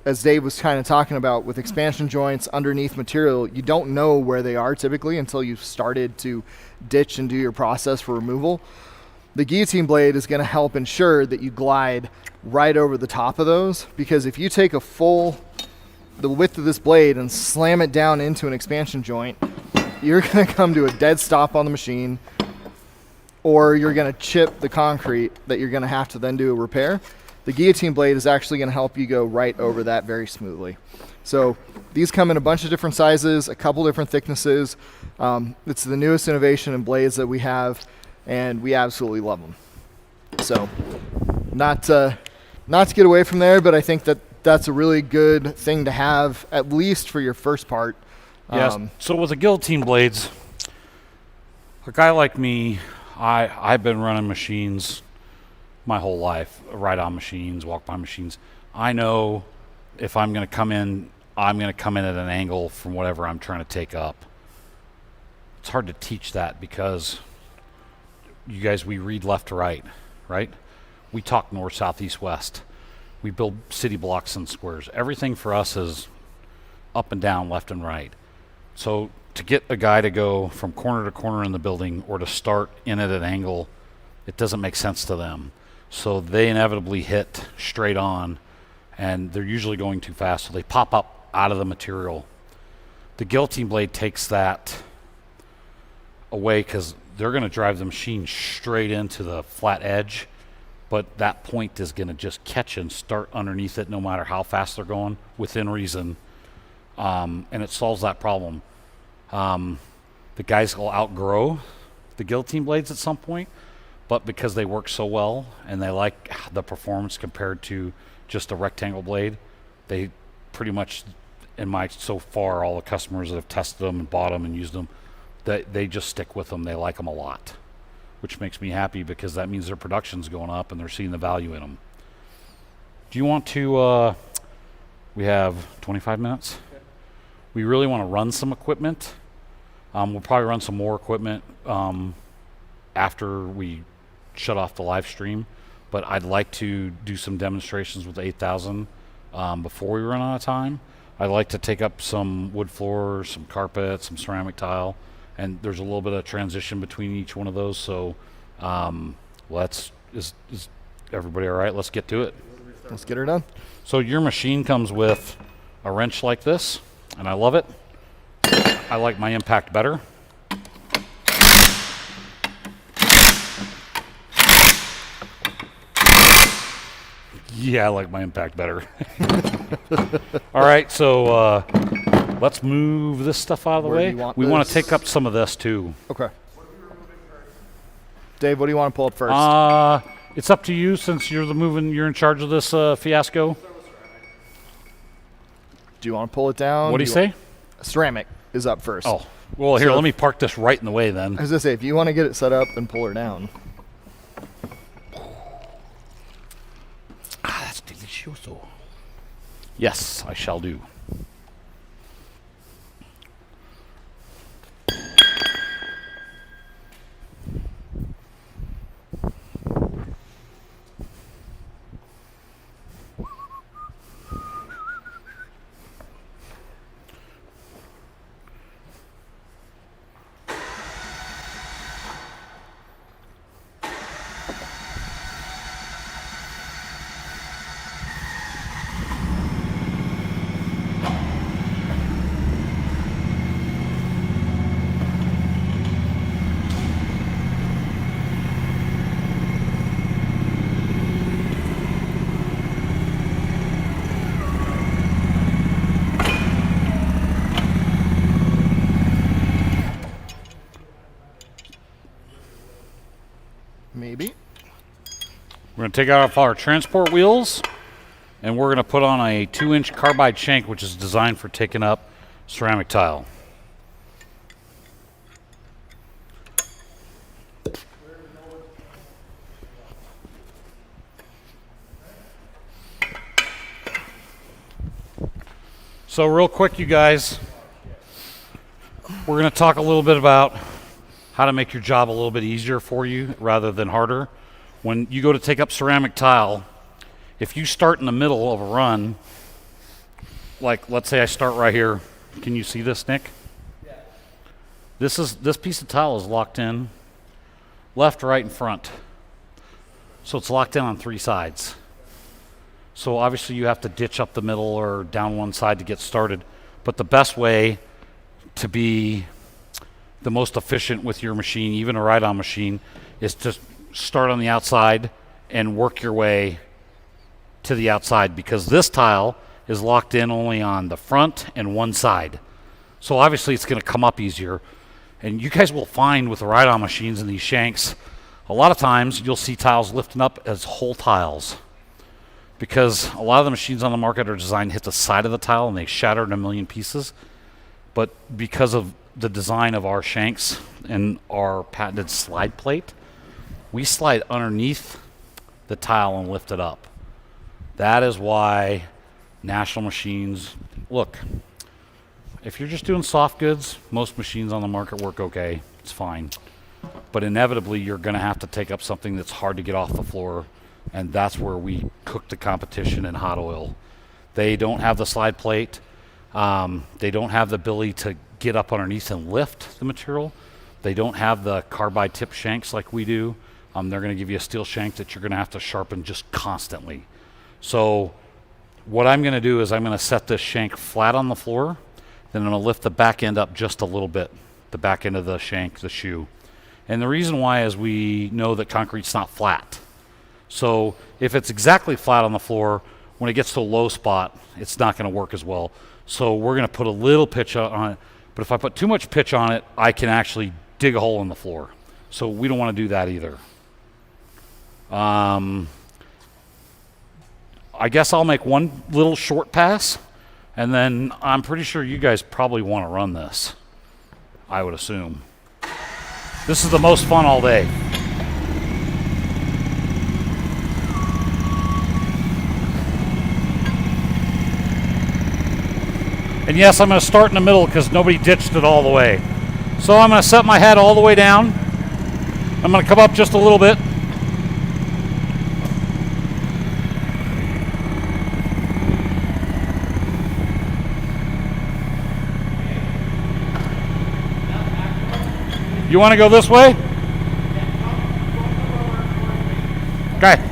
as Dave was kind of talking about, with expansion joints underneath material, you don't know where they are typically until you've started to ditch and do your process for removal. The guillotine blade is going to help ensure that you glide right over the top of those, because if you take the width of this blade and slam it down into an expansion joint, you're going to come to a dead stop on the machine, or you're going to chip the concrete that you're going to have to then do a repair. The guillotine blade is actually going to help you go right over that very smoothly. So these come in a bunch of different sizes, a couple different thicknesses. It's the newest innovation in blades that we have, and we absolutely love them. So not to get away from there, but I think that that's a really good thing to have, at least for your first part. Yes. So with the guillotine blades, a guy like me, I've been running machines my whole life, ride-on machines, walk-by machines. I know if I'm going to come in, I'm going to come in at an angle from whatever I'm trying to take up. It's hard to teach that because you guys, we read left to right, right? We talk north, south, east, west. We build city blocks and squares. Everything for us is up and down, left and right. So to get a guy to go from corner to corner in the building or to start in at an angle, it doesn't make sense to them. So they inevitably hit straight on, and they're usually going too fast, so they pop up out of the material. The guillotine blade takes that away because they're going to drive the machine straight into the flat edge, but that point is going to just catch and start underneath it no matter how fast they're going, within reason, and it solves that problem. The guys will outgrow the guillotine blades at some point, but because they work so well and they like the performance compared to just a rectangle blade, they pretty much, so far, all the customers that have tested them and bought them and used them, they just stick with them. They like them a lot, which makes me happy because that means their production's going up and they're seeing the value in them. Do you want to, we have 25 minutes? Okay. We really want to run some equipment. We'll probably run some more equipment after we shut off the live stream, but I'd like to do some demonstrations with the 8000 before we run out of time. I'd like to take up some wood floor, some carpet, some ceramic tile, and there's a little bit of transition between each one of those. So is everybody all right? Let's get to it. Let's get her done. So your machine comes with a wrench like this, and I love it. I like my impact better. Yeah, I like my impact better. All right, so let's move this stuff out of the way. We want to take up some of this too. Okay. Dave, what do you want to pull up first? It's up to you since you're you're in charge of this fiasco. Do you want to pull it down? What do you say? Ceramic is up first. Oh. Well, here, So- let me park this right in the way then. I was gonna say, if you want to get it set up, then pull her down. Ah, that's delicioso. Yes, I shall do. Maybe. We're going to take out our transport wheels, and we're going to put on a 2-inch carbide shank, which is designed for taking up ceramic tile. So real quick, you guys, we're going to talk a little bit about how to make your job a little bit easier for you rather than harder. When you go to take up ceramic tile, if you start in the middle of a run, like let's say I start right here, can you see this, Nick? Yeah. This piece of tile is locked in left, right, and front. So it's locked in on 3 sides. So obviously you have to ditch up the middle or down one side to get started. But the best way to be the most efficient with your machine, even a ride-on machine, is to start on the outside and work your way to the outside, because this tile is locked in only on the front and one side. So obviously it's going to come up easier. And you guys will find with the ride-on machines and these shanks, a lot of times you'll see tiles lifting up as whole tiles, because a lot of the machines on the market are designed to hit the side of the tile and they shatter in a million pieces. But because of the design of our shanks and our patented slide plate, we slide underneath the tile and lift it up. That is why National Machines, look, if you're just doing soft goods, most machines on the market work okay. It's fine. But inevitably, you're going to have to take up something that's hard to get off the floor, and that's where we cook the competition in hot oil. They don't have the slide plate. They don't have the ability to get up underneath and lift the material. They don't have the carbide tip shanks like we do. They're going to give you a steel shank that you're going to have to sharpen just constantly. So what I'm going to do is I'm going to set this shank flat on the floor. Then I'm going to lift the back end up just a little bit, the back end of the shank, the shoe. And the reason why is we know that concrete's not flat. So if it's exactly flat on the floor, when it gets to a low spot, it's not going to work as well. So we're going to put a little pitch on it. But if I put too much pitch on it, I can actually dig a hole in the floor. So we don't want to do that either. I guess I'll make one little short pass, and then I'm pretty sure you guys probably want to run this, I would assume. This is the most fun all day. And yes, I'm going to start in the middle because nobody ditched it all the way. So I'm going to set my head all the way down. I'm going to come up just a little bit. You want to go this way? Okay.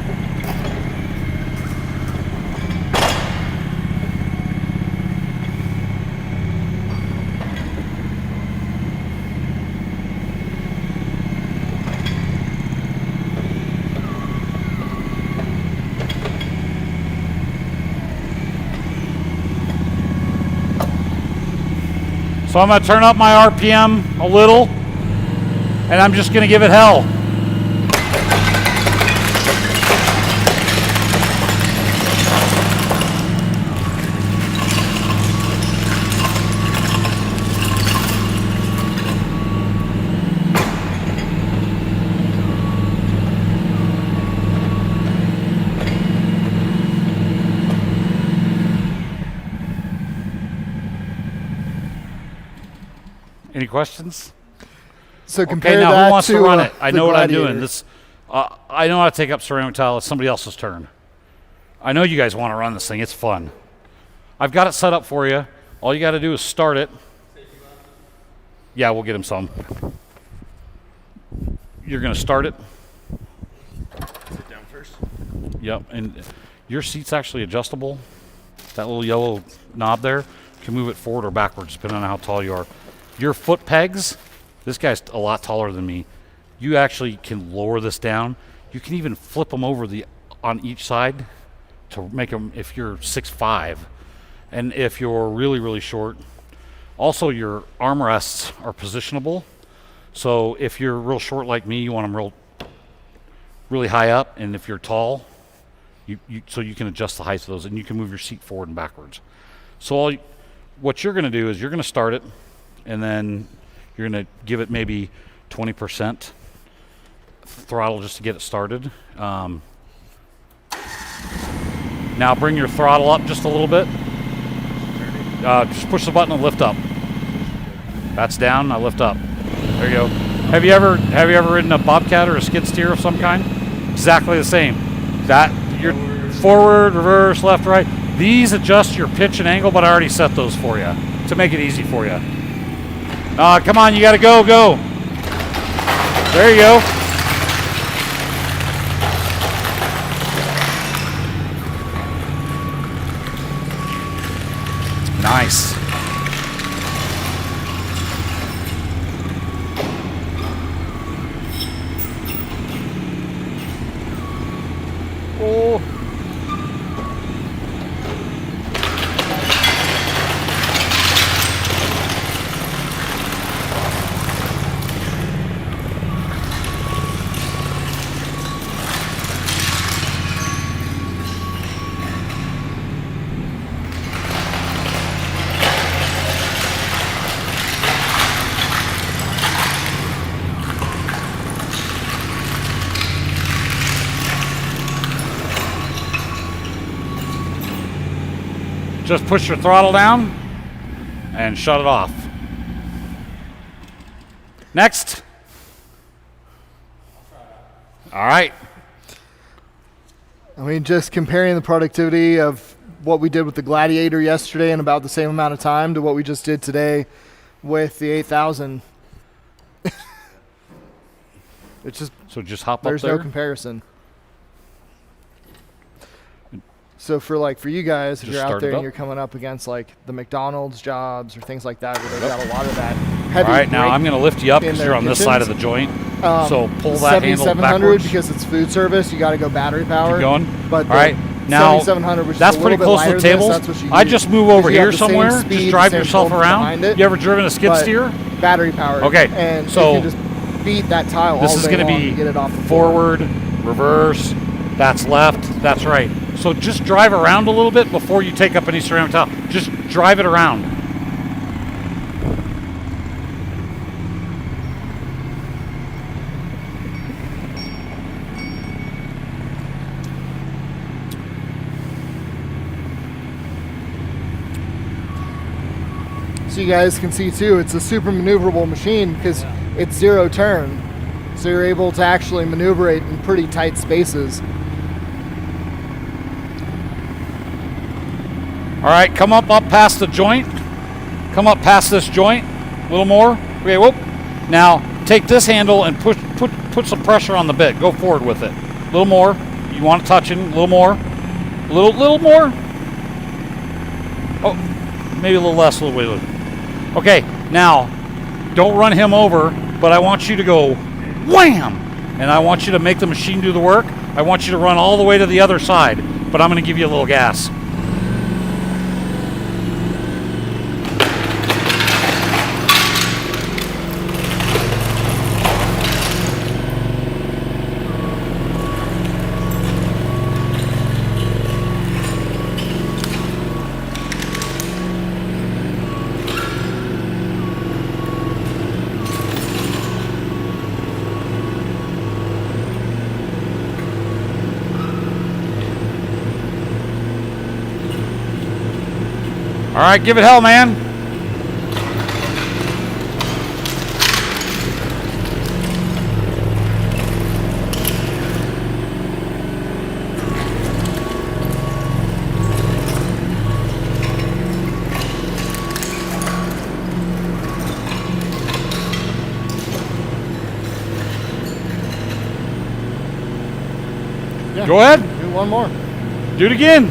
So I'm going to turn up my RPM a little, and I'm just going to give it hell. questions? So compare Okay, now that who wants to run it? I the know what I'm Gladiator. doing. This, I know how to take up ceramic tile. It's somebody else's turn. I know you guys want to run this thing. It's fun. I've got it set up for you. All you got to do is start it. Yeah, we'll get him some. You're going to start it. Sit down first. Yep, and your seat's actually adjustable. That little yellow knob there, you can move it forward or backwards depending on how tall you are. Your foot pegs, this guy's a lot taller than me. You actually can lower this down. You can even flip them over on each side to make them if you're 6'5", and if you're really, really short. Also, your armrests are positionable. So if you're real short like me, you want them really high up, and if you're tall, so you can adjust the height of those, and you can move your seat forward and backwards. So what you're going to do is you're going to start it, and then you're going to give it maybe 20% throttle just to get it started. Now bring your throttle up just a little bit. Just push the button and lift up. That's down. Now lift up. There you go. Have you ever ridden a bobcat or a skid steer of some kind? Exactly the same. That you're forward, reverse, left, right. These adjust your pitch and angle, but I already set those for you to make it easy for you. Come on, you got to go. There you go. Nice. Oh. Just push your throttle down and shut it off. Next. All right. I mean, just comparing the productivity of what we did with the Gladiator yesterday in about the same amount of time to what we just did today with the 8000. It's just, So just hop up there's there. no comparison. So for you guys, if Just you're start out there it and up. you're coming up against like the McDonald's jobs or things like that, where they've got a lot of that heavy. All right, now brake I'm going to lift you up in because their you're on this kitchens. side of the joint. So pull that handle 7700 backwards. because it's food service. You got to go battery power. Keep going. But All right, now 7700, which that's is a pretty little bit close to lighter the than this, tables. that's what you I use, just move over 'cause you have here the same somewhere. speed, Just the drive same yourself voltage around. behind it, You ever driven a skid but steer? battery powered. Okay, and so you can just beat that tile This all is day going to long be to get it off the floor. forward, reverse, that's left, that's right. So just drive around a little bit before you take up any ceramic tile. Just drive it around. So you guys can see too, it's a super maneuverable machine because it's zero turn. So you're able to actually maneuver it in pretty tight spaces. All right, come up past the joint. Come up past this joint. A little more. Okay, whoop. Now take this handle and put some pressure on the bit. Go forward with it. A little more. You want it touching. A little more. A little more. Oh, maybe a little less. A little bit. Okay, now don't run him over, but I want you to go wham, and I want you to make the machine do the work. I want you to run all the way to the other side, but I'm going to give you a little gas. All right, give it hell, man. Go ahead. Do one more. Do it again.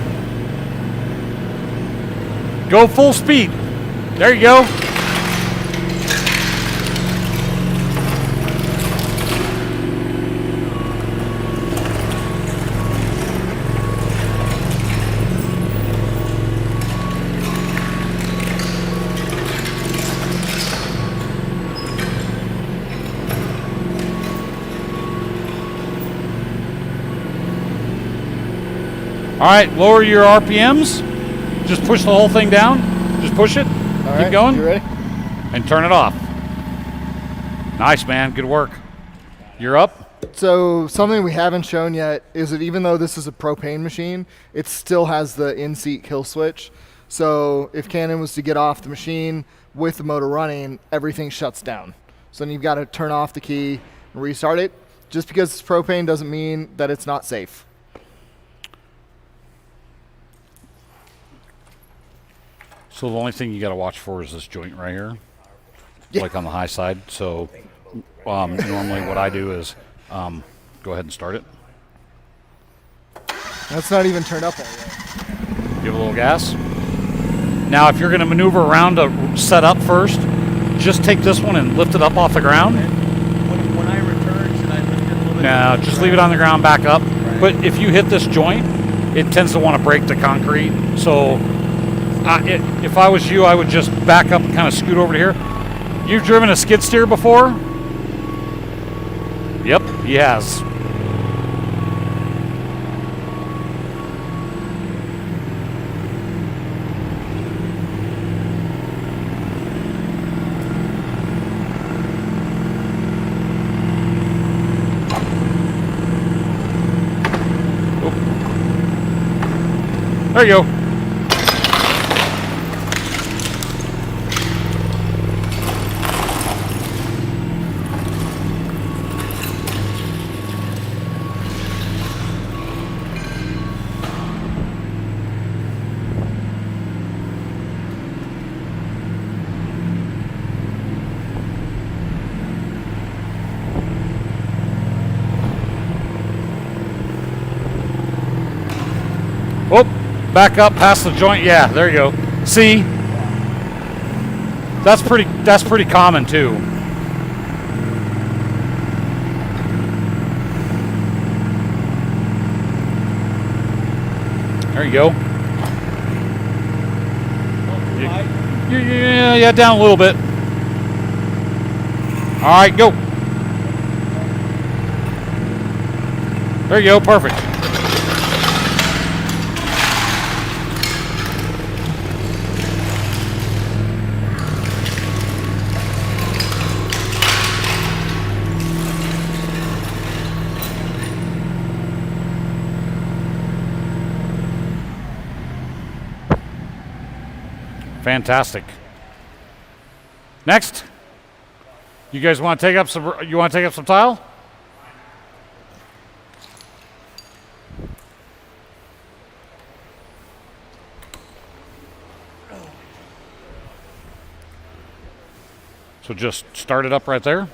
Go full speed. There you go. All right, lower your RPMs. Just push the whole thing down. Just push it. All Keep right, going. you ready? And turn it off. Nice, man. Good work. You're up. So something we haven't shown yet is that even though this is a propane machine, it still has the in-seat kill switch. So if Canon was to get off the machine with the motor running, everything shuts down. So then you've got to turn off the key and restart it. Just because it's propane doesn't mean that it's not safe. So the only thing you got to watch for is this joint right here, Yeah. like on the high side. So normally what I do is go ahead and start it. That's not even turned up all yet. Give it a little gas. Now, if you're going to maneuver around to set up first, just take this one and lift it up off the ground. When I return, should I lift it a little bit? No, just leave it on the ground, back up. But if you hit this joint, it tends to want to break the concrete. So if I was you, I would just back up and kind of scoot over to here. You've driven a skid steer before? Yep, he has. There you go. Oh, back up past the joint. Yeah, there you go. See, that's pretty common too. There you go. Yeah, down a little bit. All right, go. There you go, perfect. Fantastic. Next, you guys want to take up some? You want to take up some tile? So just start it up right there.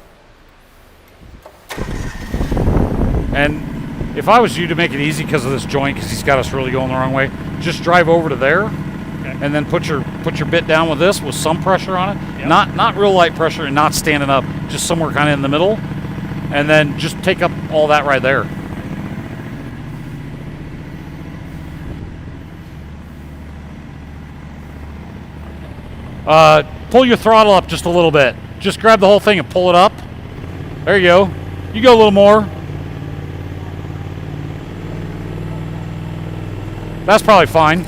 And if I was you, to make it easy because of this joint, because he's got us really going the wrong way, just drive over to there. And then put your bit down with this with some pressure on it. Yep. Not real light pressure and not standing up, just somewhere kind of in the middle. And then just take up all that right there. Pull your throttle up just a little bit. Just grab the whole thing and pull it up. There you go. You go a little more. That's probably fine.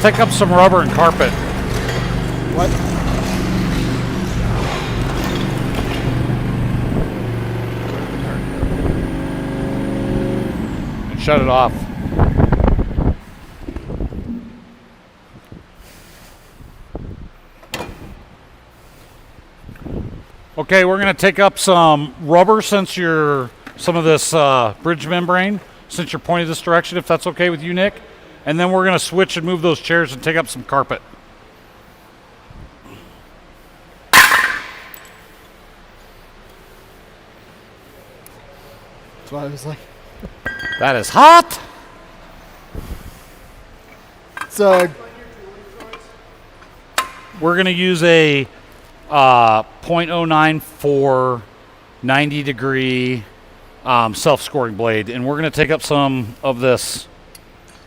take up some rubber and carpet. What? And shut it off. Okay, we're going to take up some rubber since you're some of this bridge membrane, since you're pointed this direction, if that's okay with you, Nick. And then we're going to switch and move those chairs and take up some carpet. That's what I was like. That is hot. So We're going to use a 0.09 for 90 degree self-scoring blade, and we're going to take up some of this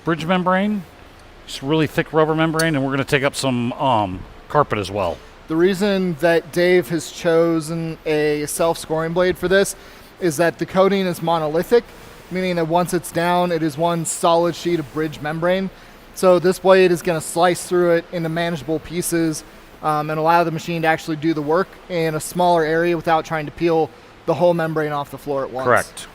bridge membrane, just really thick rubber membrane, and we're going to take up some carpet as well. the reason that Dave has chosen a self-scoring blade for this is that the coating is monolithic, meaning that once it's down, it is one solid sheet of bridge membrane. So this blade is going to slice through it into manageable pieces and allow the machine to actually do the work in a smaller area without trying to peel the whole membrane off the floor at once. Correct.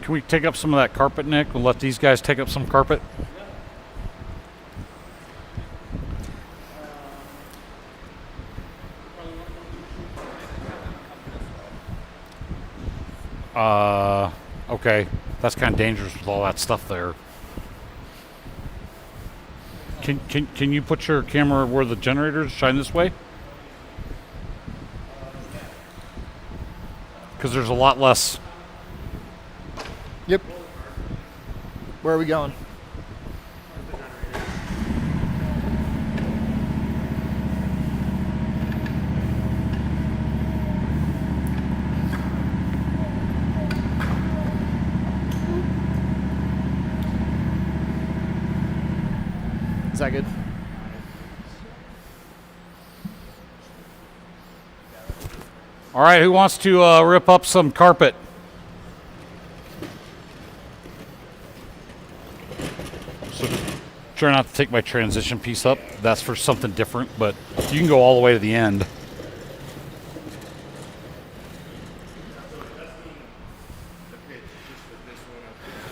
Can we take up some of that carpet, Nick? We'll let these guys take up some carpet. Okay. That's kind of dangerous with all that stuff there. Can you put your camera where the generators shine this way? Because there's a lot less. Yep. Where are we going? Is that good? All right, who wants to rip up some carpet? So just try not to take my transition piece up. That's for something different, but you can go all the way to the end.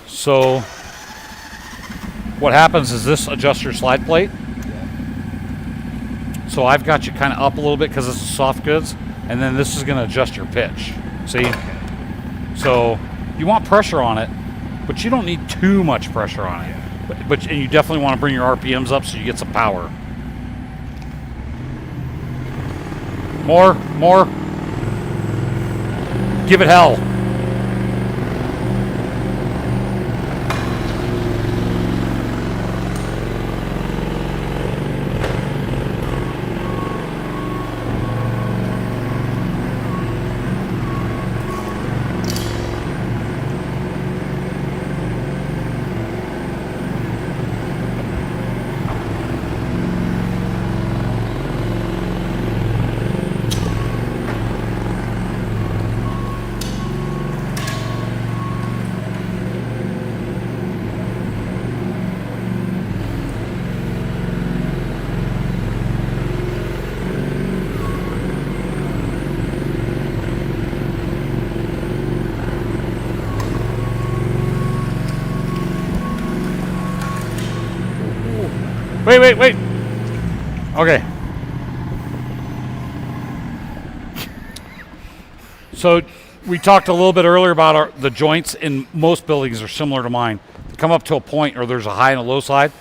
So what happens is this adjusts your slide plate. So I've got you kind of up a little bit because this is soft goods, and then this is going to adjust your pitch. See? So you want pressure on it, but you don't need too much pressure on it. But and you definitely want to bring your RPMs up so you get some power. More. Give it hell. Wait. Okay. So we talked a little bit earlier about the joints in most buildings are similar to mine. They come up to a point or there's a high and a low side.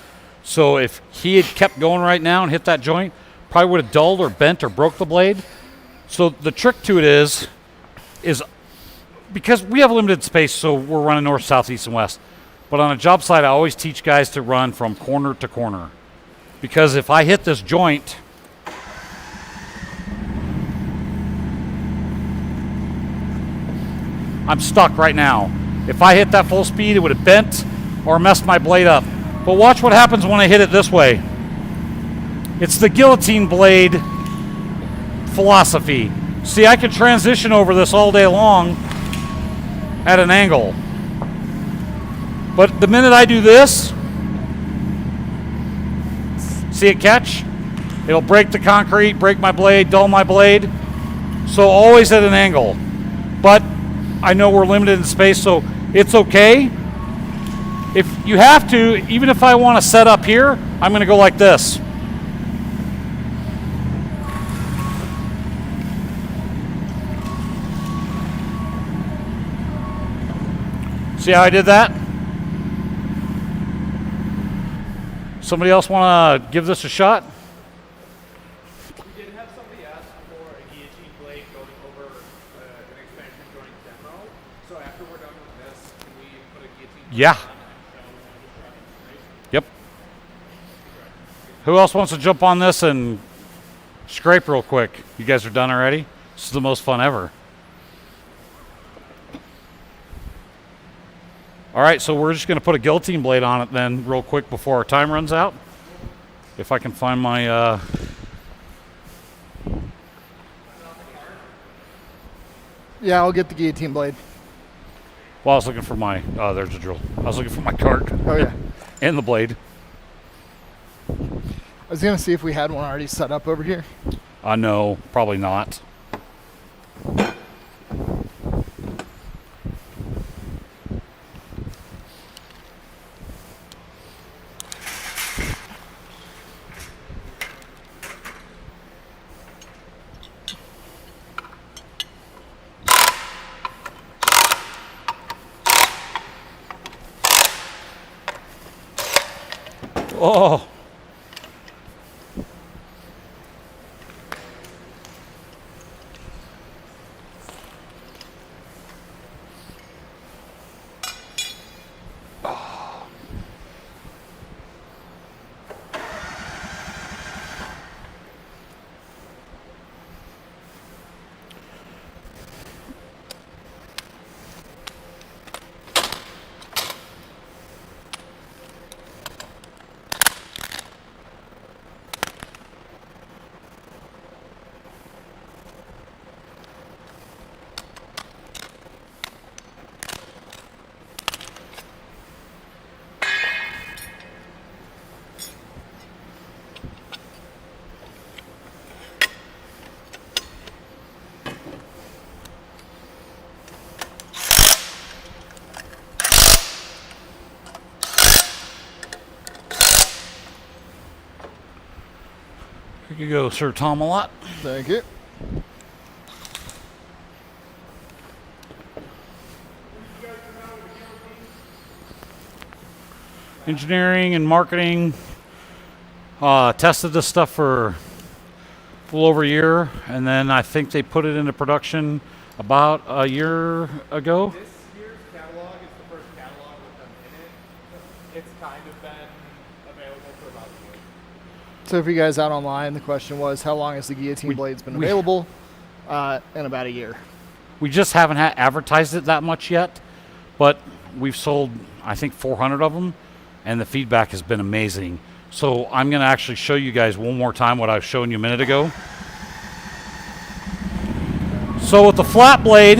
So if he had kept going right now and hit that joint, probably would have dulled or bent or broke the blade. So the trick to it is because we have limited space, so we're running north, south, east, and west. But on a job site, I always teach guys to run from corner to corner. Because if I hit this joint, I'm stuck right now. If I hit that full speed, it would have bent or messed my blade up. But watch what happens when I hit it this way. It's the guillotine blade philosophy. See, I can transition over this all day long at an angle. But the minute I do this, see it catch? It'll break the concrete, break my blade, dull my blade. So always at an angle. But I know we're limited in space, so it's okay. If you have to, even if I want to set up here, I'm going to go like this. See how I did that? Somebody else want to give this a shot? We did have somebody ask for a guillotine blade going over an expansion joint demo. So after we're done with this, can we put a guillotine blade Yeah. on it? Yep. Who else wants to jump on this and scrape real quick? You guys are done already? This is the most fun ever. All right, so we're just going to put a guillotine blade on it then real quick before our time runs out. If I can find my... Yeah, I'll get the guillotine blade. Well, I was looking for my... there's a drill. I was looking for my cart. Oh, yeah. And the blade. I was going to see if we had one already set up over here. No, probably not. Oh. Here you go, Sir Tom a lot. Thank you. Engineering and marketing. Tested this stuff for a little over a year, and then I think they put it into production about a year ago. This year's catalog is the first catalog with them in it. It's kind of been available for about a year. So for you guys out online, the question was, how long has the guillotine blades been available? In about a year. We just haven't advertised it that much yet, but we've sold, I think, 400 of them, and the feedback has been amazing. So I'm going to actually show you guys one more time what I was showing you a minute ago. So with the flat blade,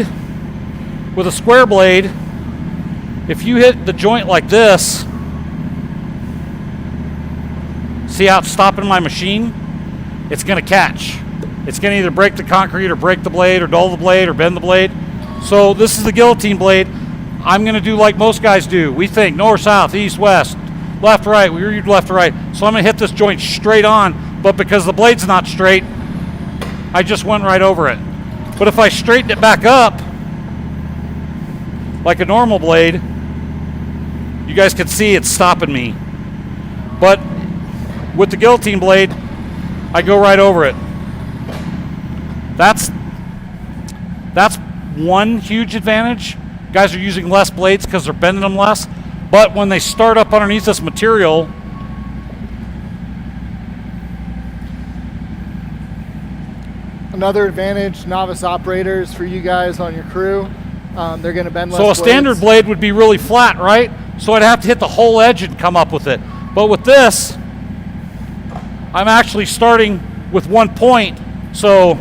with a square blade, if you hit the joint like this, see how it's stopping my machine? It's going to catch. It's going to either break the concrete or break the blade or dull the blade or bend the blade. So this is the guillotine blade. I'm going to do like most guys do. We think north, south, east, west. left, right, rear, left, right. So I'm gonna hit this joint straight on, but because the blade's not straight, I just went right over it. But if I straighten it back up, like a normal blade, you guys can see it's stopping me. But with the guillotine blade, I go right over it. That's one huge advantage. Guys are using less blades because they're bending them less. But when they start up underneath this material, another advantage, novice operators, for you guys on your crew, they're going to bend less so a standard blades. blade would be really flat, right? So I'd have to hit the whole edge and come up with it. But with this, I'm actually starting with one point. So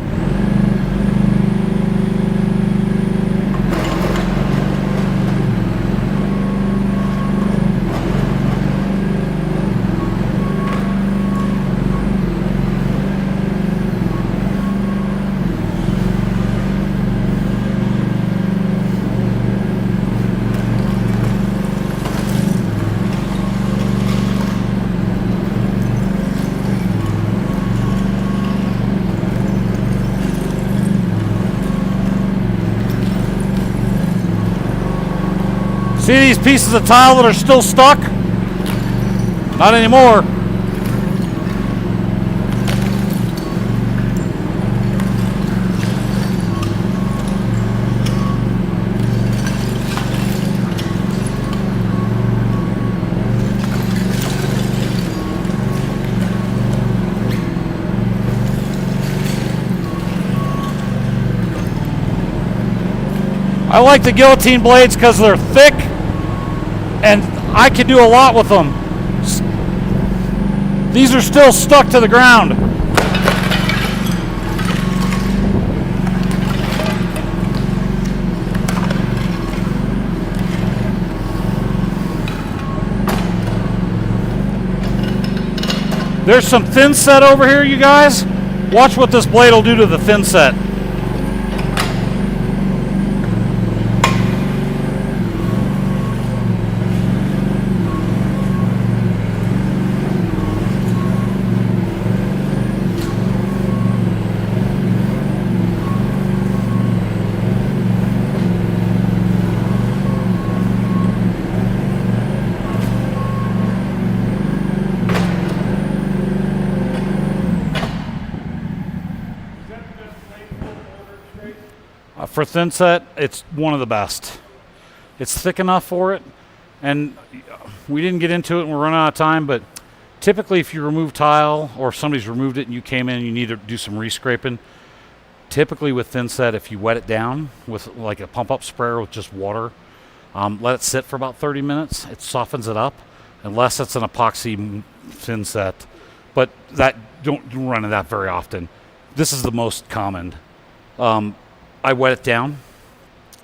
see these pieces of tile that are still stuck? Not anymore. I like the guillotine blades because they're thick and I can do a lot with them. These are still stuck to the ground. There's some thin set over here, you guys. Watch what this blade will do to the thin set. For thin set, it's one of the best. It's thick enough for it, and we didn't get into it and we're running out of time, but typically if you remove tile or if somebody's removed it and you came in and you need to do some re-scraping, typically with thin set, if you wet it down with like a pump up sprayer with just water, let it sit for about 30 minutes, it softens it up, unless it's an epoxy thin set. But that don't run into that very often. This is the most common. I wet it down.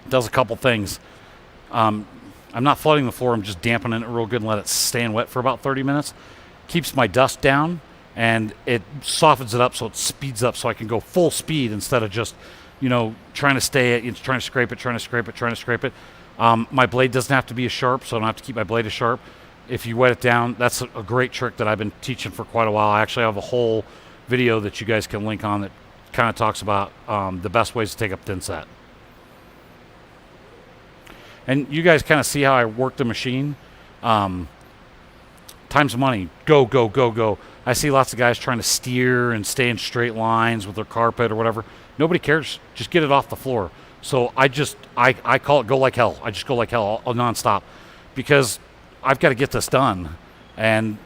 It does a couple things. I'm not flooding the floor. I'm just dampening it real good and let it stand wet for about 30 minutes. Keeps my dust down, and it softens it up so it speeds up so I can go full speed instead of just, trying to stay at, trying to scrape it. My blade doesn't have to be as sharp, so I don't have to keep my blade as sharp. If you wet it down, that's a great trick that I've been teaching for quite a while. I actually have a whole video that you guys can link on that kind of talks about the best ways to take up thin set. And you guys kind of see how I work the machine. Time's money. Go, go, go, go. I see lots of guys trying to steer and stay in straight lines with their carpet or whatever. Nobody cares. Just get it off the floor. So I call it go like hell. I just go like hell all nonstop because I've got to get this done. And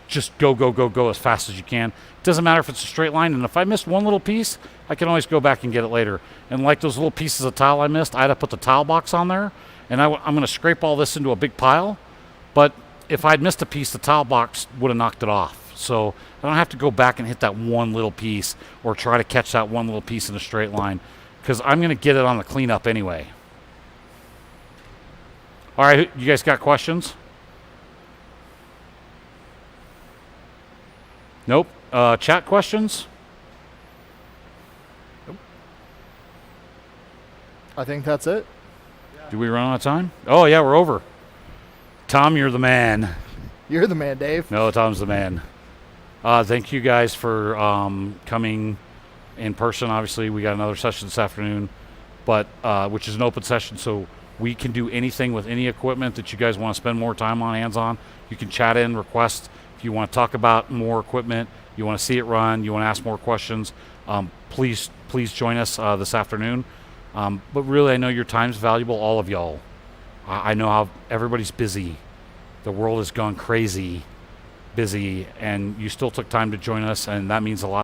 just go, go, go, go as fast as you can. It doesn't matter if it's a straight line, and if I missed one little piece, I can always go back and get it later. And like those little pieces of tile I missed, I had to put the tile box on there, and I'm going to scrape all this into a big pile, but if I'd missed a piece, the tile box would have knocked it off. So I don't have to go back and hit that one little piece or try to catch that one little piece in a straight line, because I'm going to get it on the cleanup anyway. All right, you guys got questions? Nope. Chat questions? Nope. I think that's it. Do we run out of time? Oh, yeah, we're over. Tom, you're the man. You're the man, Dave. No, Tom's the man. Thank you guys for coming in person. Obviously, we got another session this afternoon, but which is an open session, so we can do anything with any equipment that you guys want to spend more time on, hands-on. You can chat in, request if you want to talk about more equipment, you want to see it run, you want to ask more questions. Please join us this afternoon. But really, I know your time's valuable, all of y'all. I know how everybody's busy. The world has gone crazy busy, and you still took time to join us, and that means a lot.